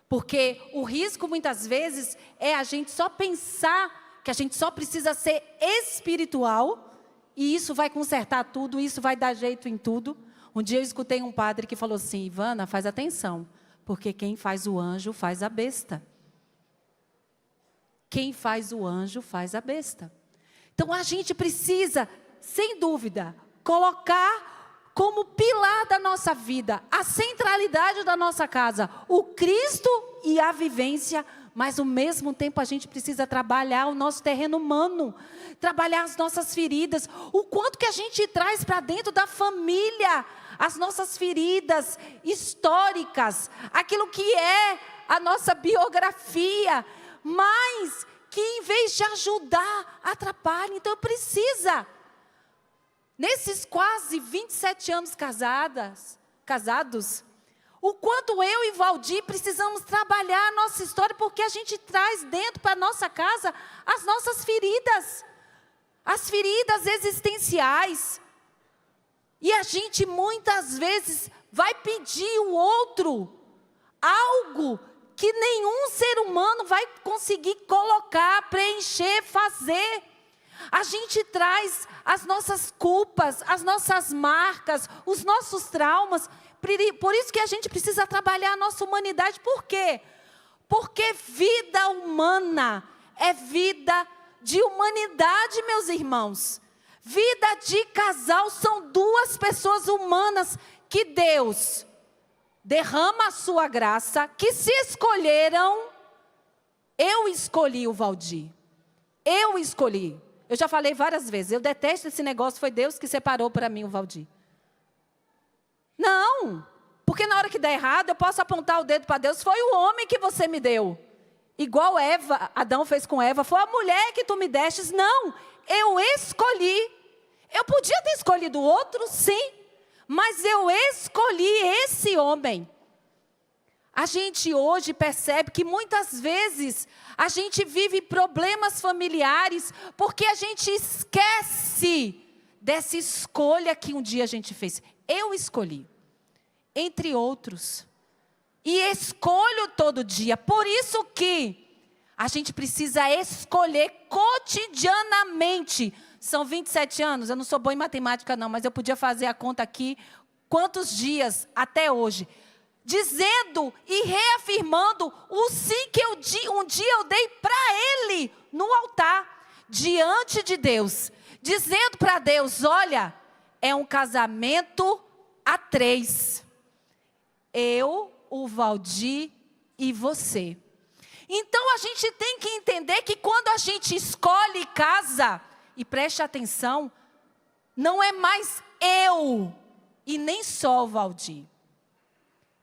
porque o risco muitas vezes é a gente só pensar que a gente só precisa ser espiritual e isso vai consertar tudo, isso vai dar jeito em tudo. Um dia eu escutei um padre que falou assim, Ivana, faz atenção, porque quem faz o anjo faz a besta. Quem faz o anjo faz a besta. Então a gente precisa, sem dúvida, colocar como pilar da nossa vida, a centralidade da nossa casa, o Cristo e a vivência, mas ao mesmo tempo a gente precisa trabalhar o nosso terreno humano, trabalhar as nossas feridas, o quanto que a gente traz para dentro da família, as nossas feridas históricas, aquilo que é a nossa biografia, mas que em vez de ajudar, atrapalha. Então precisa, nesses quase 27 anos casados, o quanto eu e Valdir precisamos trabalhar a nossa história, porque a gente traz dentro para a nossa casa as nossas feridas, as feridas existenciais. E a gente muitas vezes vai pedir o outro algo que nenhum ser humano vai conseguir colocar, preencher, fazer. A gente traz as nossas culpas, as nossas marcas, os nossos traumas. Por isso que a gente precisa trabalhar a nossa humanidade. Por quê? Porque vida humana é vida de humanidade, meus irmãos. Vida de casal são 2 pessoas humanas que Deus derrama a sua graça, que se escolheram. Eu escolhi o Valdir. Eu escolhi. Eu já falei várias vezes, eu detesto esse negócio, foi Deus que separou para mim o Valdir. Não, porque na hora que der errado, eu posso apontar o dedo para Deus, foi o homem que você me deu. Igual Adão fez com Eva, foi a mulher que tu me destes. Não, eu escolhi. Eu podia ter escolhido outro, sim, mas eu escolhi esse homem. A gente hoje percebe que muitas vezes a gente vive problemas familiares porque a gente esquece dessa escolha que um dia a gente fez. Eu escolhi, entre outros, e escolho todo dia. Por isso que a gente precisa escolher cotidianamente. São 27 anos, eu não sou boa em matemática não, mas eu podia fazer a conta aqui, quantos dias até hoje. Dizendo e reafirmando o sim que um dia eu dei para Ele no altar, diante de Deus. Dizendo para Deus, olha, é um casamento a 3. Eu, o Valdir e você. Então, a gente tem que entender que quando a gente escolhe casa, e preste atenção, não é mais eu e nem só o Valdir.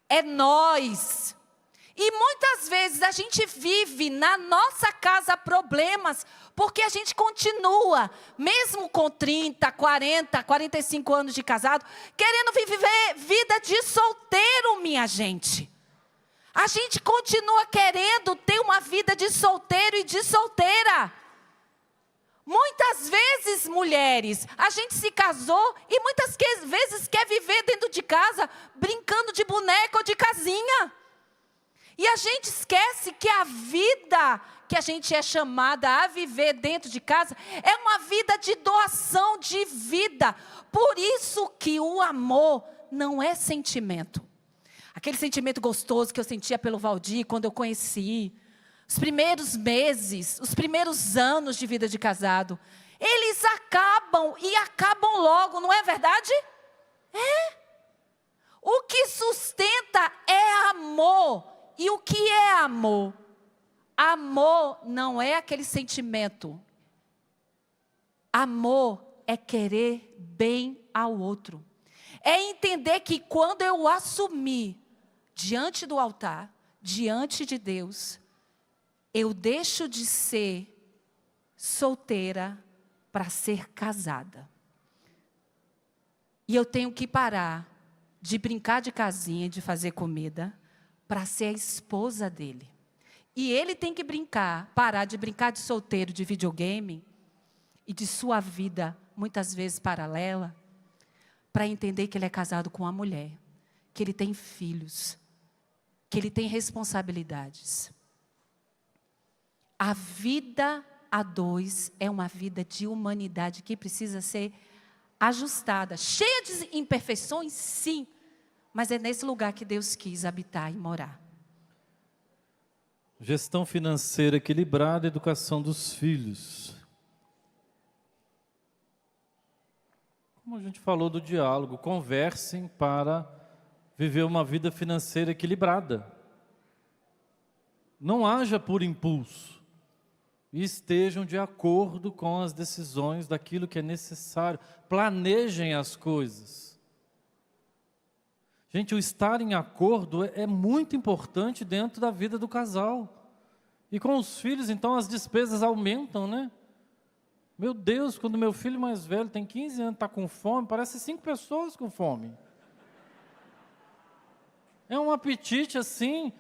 É nós. E muitas vezes a gente vive na nossa casa problemas, porque a gente continua, mesmo com 30, 40, 45 anos de casado, querendo viver vida de solteiro, minha gente. A gente continua querendo ter uma vida de solteiro e de solteira. Muitas vezes, mulheres, a gente se casou e muitas vezes quer viver dentro de casa, brincando de boneca ou de casinha. E a gente esquece que a vida que a gente é chamada a viver dentro de casa é uma vida de doação de vida. Por isso que o amor não é sentimento. Aquele sentimento gostoso que eu sentia pelo Valdir quando eu conheci. Os primeiros meses, os primeiros anos de vida de casado, eles acabam e acabam logo, não é verdade? É. O que sustenta é amor. E o que é amor? Amor não é aquele sentimento. Amor é querer bem ao outro. É entender que quando eu assumir diante do altar, diante de Deus, eu deixo de ser solteira para ser casada. E eu tenho que parar de brincar de casinha, de fazer comida, para ser a esposa dele. E ele tem que parar de brincar de solteiro, de videogame, e de sua vida, muitas vezes paralela, para entender que ele é casado com uma mulher, que ele tem filhos, que ele tem responsabilidades. A vida a 2 é uma vida de humanidade que precisa ser ajustada, cheia de imperfeições, sim, mas é nesse lugar que Deus quis habitar e morar. Gestão financeira equilibrada, educação dos filhos. Como a gente falou do diálogo, conversem para viver uma vida financeira equilibrada. Não haja por impulso. E estejam de acordo com as decisões daquilo que é necessário. Planejem as coisas. Gente, o estar em acordo é muito importante dentro da vida do casal. E com os filhos, então, as despesas aumentam, né? Meu Deus, quando meu filho mais velho tem 15 anos, está com fome, parece 5 pessoas com fome. É um apetite assim.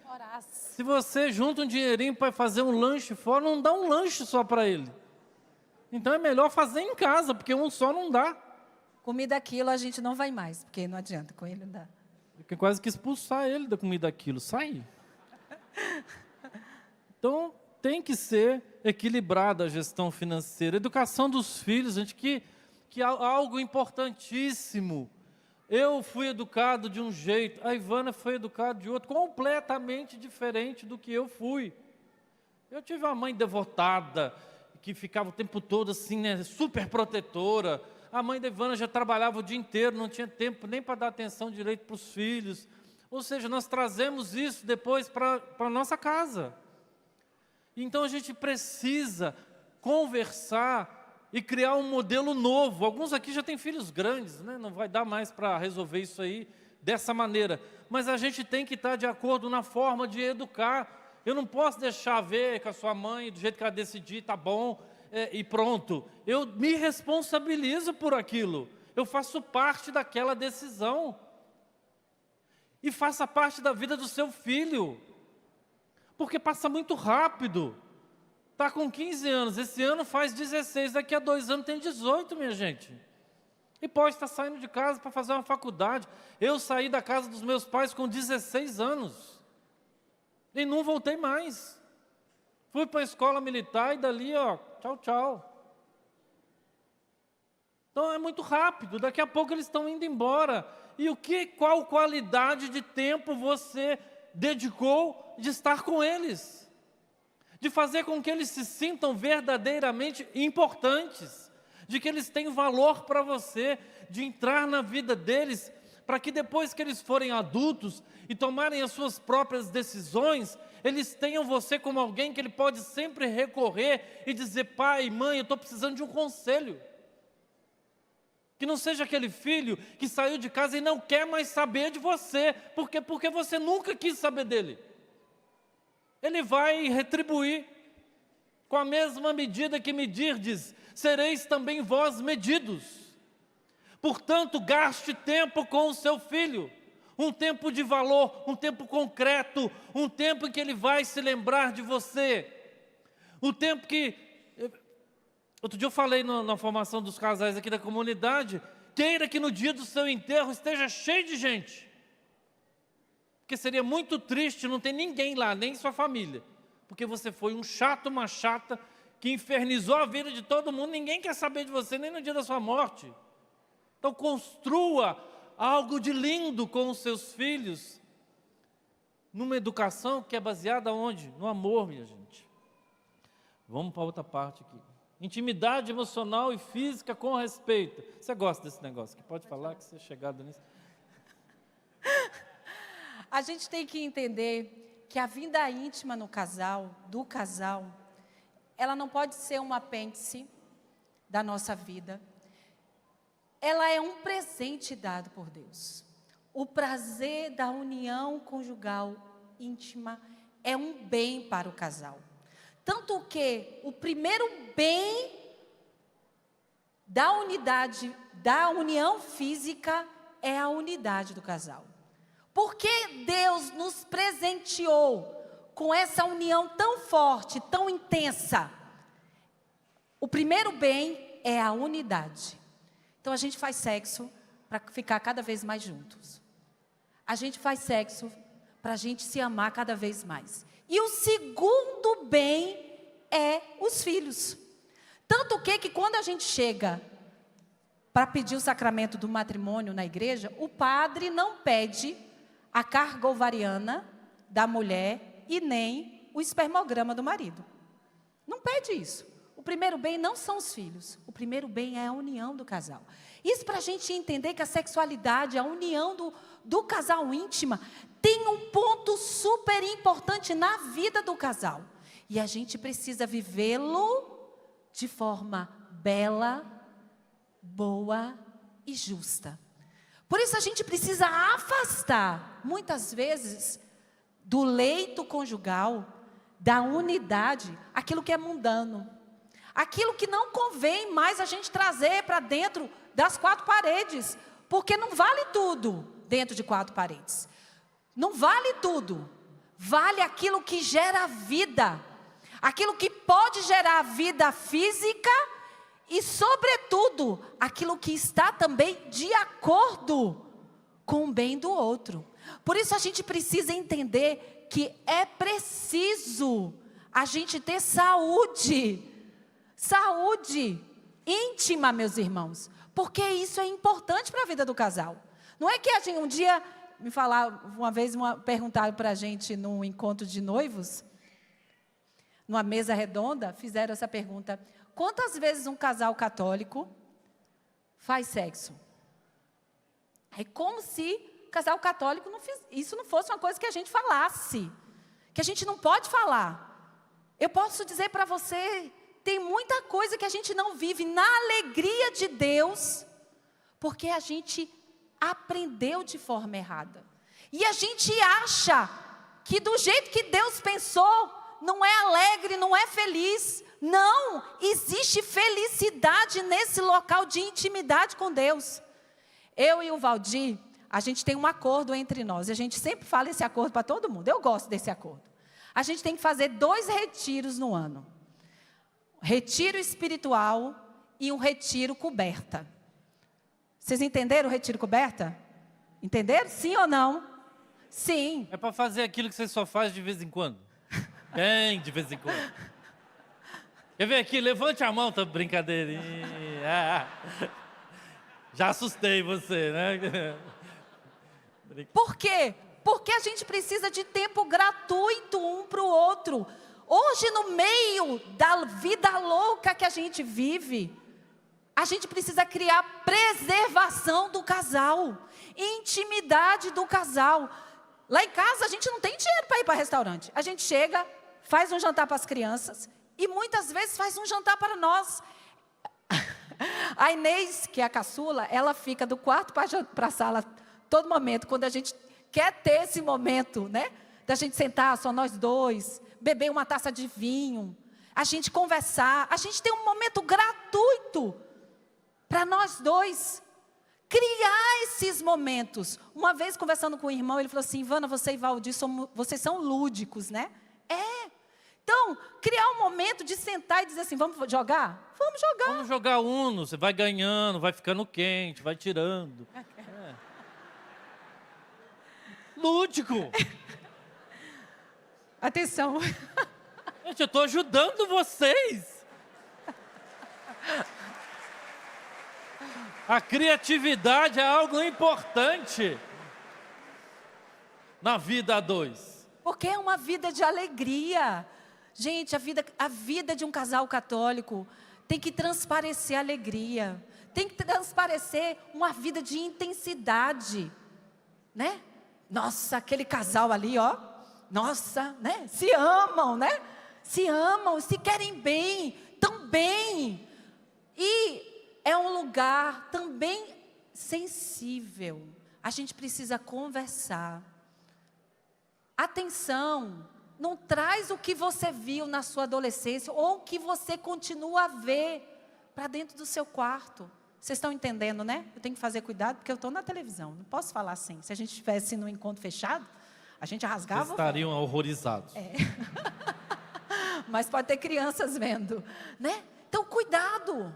Se você junta um dinheirinho para fazer um lanche fora, não dá um lanche só para ele. Então é melhor fazer em casa, porque um só não dá. Comida quilo a gente não vai mais, porque não adianta, com ele não dá. Porque quase que expulsar ele da comida quilo. Sai. Então tem que ser equilibrada a gestão financeira. Educação dos filhos, gente, que é algo importantíssimo. Eu fui educado de um jeito, a Ivana foi educada de outro, completamente diferente do que eu fui. Eu tive uma mãe devotada, que ficava o tempo todo assim, né, super protetora. A mãe da Ivana já trabalhava o dia inteiro, não tinha tempo nem para dar atenção direito para os filhos. Ou seja, nós trazemos isso depois para a nossa casa. Então a gente precisa conversar e criar um modelo novo. Alguns aqui já têm filhos grandes, né? Não vai dar mais para resolver isso aí dessa maneira. Mas a gente tem que estar de acordo na forma de educar. Eu não posso deixar ver com a sua mãe, do jeito que ela decidir, tá bom, e pronto. Eu me responsabilizo por aquilo. Eu faço parte daquela decisão. E faça parte da vida do seu filho. Porque passa muito rápido. Está com 15 anos, esse ano faz 16, daqui a 2 anos tem 18, minha gente. E pode estar saindo de casa para fazer uma faculdade. Eu saí da casa dos meus pais com 16 anos. E não voltei mais. Fui para a escola militar e dali, ó, tchau, tchau. Então é muito rápido, daqui a pouco eles estão indo embora. E qual qualidade de tempo você dedicou de estar com eles? De fazer com que eles se sintam verdadeiramente importantes, de que eles têm valor para você, de entrar na vida deles, para que depois que eles forem adultos e tomarem as suas próprias decisões, eles tenham você como alguém que ele pode sempre recorrer e dizer: pai, mãe, eu estou precisando de um conselho. Que não seja aquele filho que saiu de casa e não quer mais saber de você, porque você nunca quis saber dele. Ele vai retribuir. Com a mesma medida que medirdes, sereis também vós medidos. Portanto, gaste tempo com o seu filho. Um tempo de valor, um tempo concreto, um tempo em que ele vai se lembrar de você. O tempo que... Outro dia eu falei na formação dos casais aqui da comunidade, queira que no dia do seu enterro esteja cheio de gente. Porque seria muito triste não ter ninguém lá, nem sua família. Porque você foi um chato, uma chata, que infernizou a vida de todo mundo, ninguém quer saber de você, nem no dia da sua morte. Então construa algo de lindo com os seus filhos, numa educação que é baseada onde? No amor, minha gente. Vamos para outra parte aqui. Intimidade emocional e física com respeito. Você gosta desse negócio? Que pode falar que você é chegado nisso? A gente tem que entender que a vida íntima no casal, do casal, ela não pode ser um apêndice da nossa vida. Ela é um presente dado por Deus. O prazer da união conjugal íntima é um bem para o casal. Tanto que o primeiro bem da unidade, da união física, é a unidade do casal. Porque Deus nos presenteou com essa união tão forte, tão intensa. O primeiro bem é a unidade. Então a gente faz sexo para ficar cada vez mais juntos. A gente faz sexo para a gente se amar cada vez mais. E o segundo bem é os filhos. Tanto que quando a gente chega para pedir o sacramento do matrimônio na igreja, o padre não pede a carga ovariana da mulher e nem o espermograma do marido. Não pede isso. O primeiro bem não são os filhos. O primeiro bem é a união do casal. Isso para a gente entender que a sexualidade, a união do casal íntima, tem um ponto super importante na vida do casal. E a gente precisa vivê-lo de forma bela, boa e justa. Por isso a gente precisa afastar, muitas vezes, do leito conjugal, da unidade, aquilo que é mundano. Aquilo que não convém mais a gente trazer para dentro das quatro paredes. Porque não vale tudo dentro de quatro paredes. Não vale tudo. Vale aquilo que gera vida. Aquilo que pode gerar vida física e, sobretudo, aquilo que está também de acordo com o bem do outro. Por isso a gente precisa entender que é preciso a gente ter saúde íntima, meus irmãos, porque isso é importante para a vida do casal. Não é que a gente, um dia, perguntaram para a gente num encontro de noivos, numa mesa redonda, fizeram essa pergunta: quantas vezes um casal católico faz sexo? É como se casal católico isso não fosse uma coisa que a gente falasse, que a gente não pode falar. Eu posso dizer para você, tem muita coisa que a gente não vive na alegria de Deus, porque a gente aprendeu de forma errada. E a gente acha que do jeito que Deus pensou, não é alegre, não é feliz. Não, existe felicidade nesse local de intimidade com Deus. Eu e o Valdir, a gente tem um acordo entre nós. A gente sempre fala esse acordo para todo mundo. Eu gosto desse acordo. A gente tem que fazer 2 retiros no ano. Retiro espiritual e um retiro coberta. Vocês entenderam o retiro coberta? Entenderam? Sim ou não? Sim. É para fazer aquilo que você só faz de vez em quando. Bem, de vez em quando. Quer ver aqui? Levante a mão, tá brincadeirinha. Já assustei você, né? Por quê? Porque a gente precisa de tempo gratuito um para o outro. Hoje, no meio da vida louca que a gente vive, A gente precisa criar preservação do casal, intimidade do casal. Lá em casa a gente não tem dinheiro para ir para restaurante. A gente chega, faz um jantar para as crianças e muitas vezes faz um jantar para nós. A Inês, que é a caçula, ela fica do quarto para a sala todo momento, quando a gente quer ter esse momento, né? Da gente sentar, só nós dois, beber uma taça de vinho, a gente conversar, a gente ter um momento gratuito para nós dois. Criar esses momentos. Uma vez, conversando com o irmão, ele falou assim: Ivana, você e Valdir, vocês são lúdicos, né? Então, criar um momento de sentar e dizer assim: vamos jogar? Vamos jogar. Vamos jogar Uno, você vai ganhando, vai ficando quente, vai tirando. Lúdico. Atenção. Gente, eu estou ajudando vocês. A criatividade é algo importante na vida a dois. Porque é uma vida de alegria. Gente, a vida de um casal católico tem que transparecer alegria. Tem que transparecer uma vida de intensidade, né? Nossa, aquele casal ali, ó. Nossa, né? Se amam, né? Se amam, se querem bem, tão bem. E é um lugar também sensível. A gente precisa conversar. Atenção, não traz o que você viu na sua adolescência ou o que você continua a ver para dentro do seu quarto. Vocês estão entendendo, né? Eu tenho que fazer cuidado porque eu estou na televisão. Não posso falar assim. Se a gente estivesse no encontro fechado, a gente rasgava. Vocês estariam horrorizados. Mas pode ter crianças vendo, né? Então, cuidado.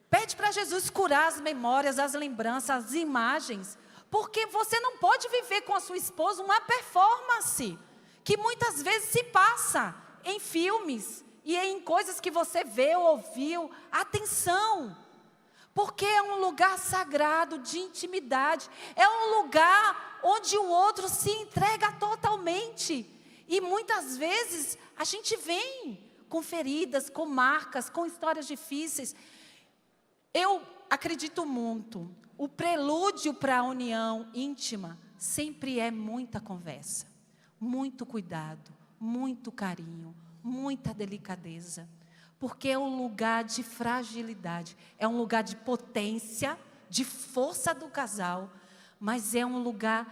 Pede para Jesus curar as memórias, as lembranças, as imagens. Porque você não pode viver com a sua esposa uma performance que muitas vezes se passa em filmes e em coisas que você vê ou ouviu. Atenção! Porque é um lugar sagrado de intimidade. É um lugar onde o outro se entrega totalmente. E muitas vezes a gente vem com feridas, com marcas, com histórias difíceis. Eu acredito muito, o prelúdio para a união íntima sempre é muita conversa, muito cuidado, muito carinho, muita delicadeza, porque é um lugar de fragilidade, é um lugar de potência, de força do casal, mas é um lugar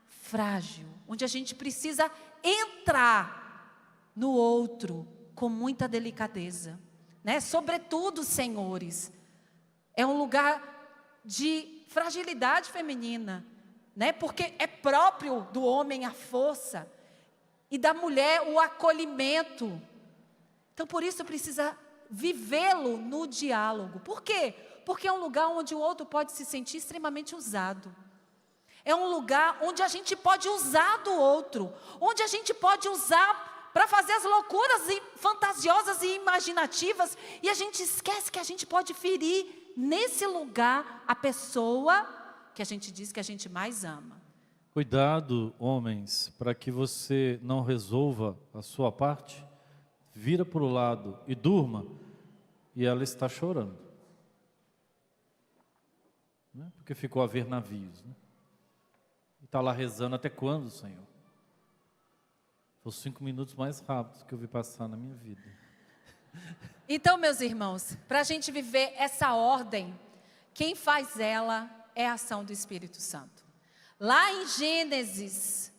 frágil, onde a gente precisa entrar no outro com muita delicadeza, né? Sobretudo, senhores, é um lugar de fragilidade feminina, né? Porque é próprio do homem a força e da mulher o acolhimento. Então, por isso precisa vivê-lo no diálogo. Por quê? Porque é um lugar onde o outro pode se sentir extremamente usado. É um lugar onde a gente pode usar do outro, onde a gente pode usar para fazer as loucuras fantasiosas e imaginativas, e a gente esquece que a gente pode ferir nesse lugar a pessoa que a gente diz que a gente mais ama. Cuidado, homens, para que você não resolva a sua parte, vira para o lado e durma, e ela está chorando. Né? Porque ficou a ver navios. Né? E está lá rezando até quando, Senhor? Foi os 5 minutos mais rápidos que eu vi passar na minha vida. Então, meus irmãos, para a gente viver essa ordem, quem faz ela é a ação do Espírito Santo. Lá em Gênesis,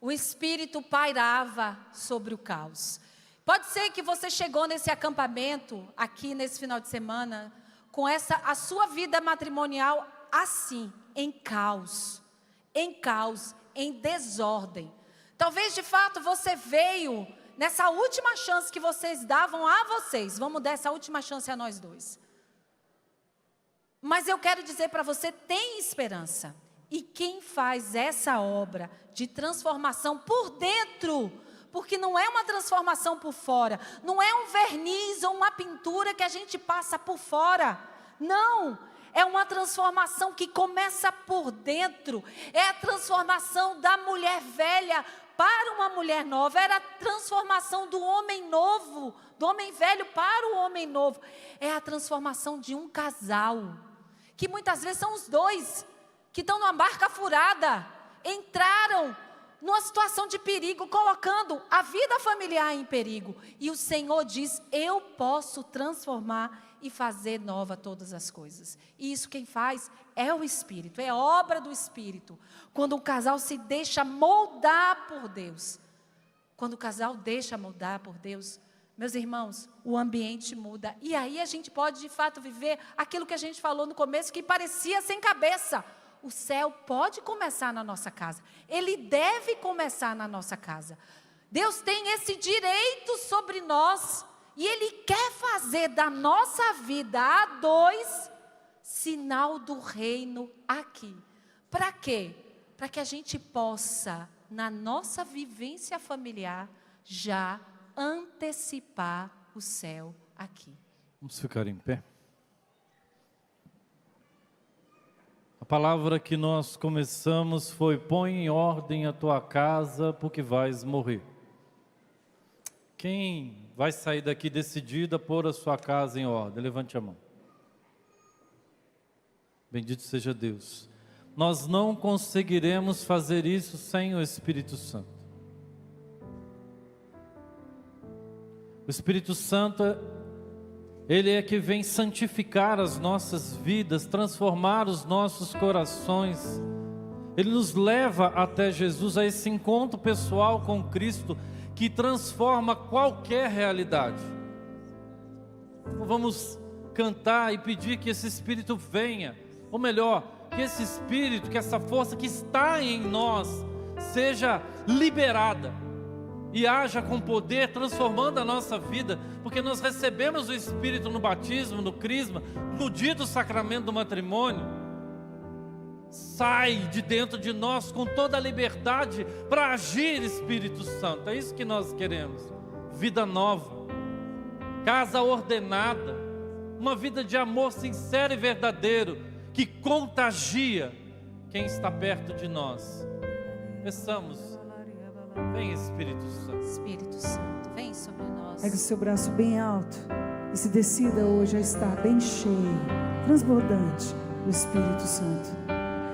o Espírito pairava sobre o caos. Pode ser que você chegou nesse acampamento, aqui nesse final de semana, com a sua vida matrimonial assim, em caos, em desordem. Talvez, de fato, você veio nessa última chance que vocês davam a vocês. Vamos dar essa última chance a nós dois. Mas eu quero dizer para você, tem esperança. E quem faz essa obra de transformação por dentro, porque não é uma transformação por fora, não é um verniz ou uma pintura que a gente passa por fora. Não, é uma transformação que começa por dentro. É a transformação da mulher velha para uma mulher nova, era a transformação do homem novo, do homem velho para o homem novo. É a transformação de um casal, que muitas vezes são os dois, que estão numa barca furada, entraram numa situação de perigo, colocando a vida familiar em perigo. E o Senhor diz: eu posso transformar e fazer nova todas as coisas. E isso quem faz é o Espírito, é obra do Espírito. Quando o casal se deixa moldar por Deus, quando o casal deixa moldar por Deus, meus irmãos, o ambiente muda. E aí a gente pode de fato viver aquilo que a gente falou no começo, que parecia sem cabeça. O céu pode começar na nossa casa. Ele deve começar na nossa casa. Deus tem esse direito sobre nós. E Ele quer fazer da nossa vida a dois sinal do reino aqui. Para quê? Para que a gente possa, na nossa vivência familiar, já antecipar o céu aqui. Vamos ficar em pé. A palavra que nós começamos foi: põe em ordem a tua casa, porque vais morrer. Quem vai sair daqui decidido a pôr a sua casa em ordem? Levante a mão. Bendito seja Deus. Nós não conseguiremos fazer isso sem o Espírito Santo. O Espírito Santo, Ele é que vem santificar as nossas vidas, transformar os nossos corações. Ele nos leva até Jesus, a esse encontro pessoal com Cristo, que transforma qualquer realidade. Vamos cantar e pedir que esse Espírito venha, ou melhor, que esse Espírito, que essa força que está em nós, seja liberada e haja com poder, transformando a nossa vida, porque nós recebemos o Espírito no batismo, no crisma, no dito sacramento do matrimônio. Sai de dentro de nós com toda a liberdade para agir, Espírito Santo. É isso que nós queremos. Vida nova, casa ordenada, uma vida de amor sincero e verdadeiro, que contagia quem está perto de nós. Peçamos: vem Espírito Santo. Espírito Santo, vem sobre nós. Pegue o seu braço bem alto e se decida hoje a estar bem cheio, transbordante do Espírito Santo.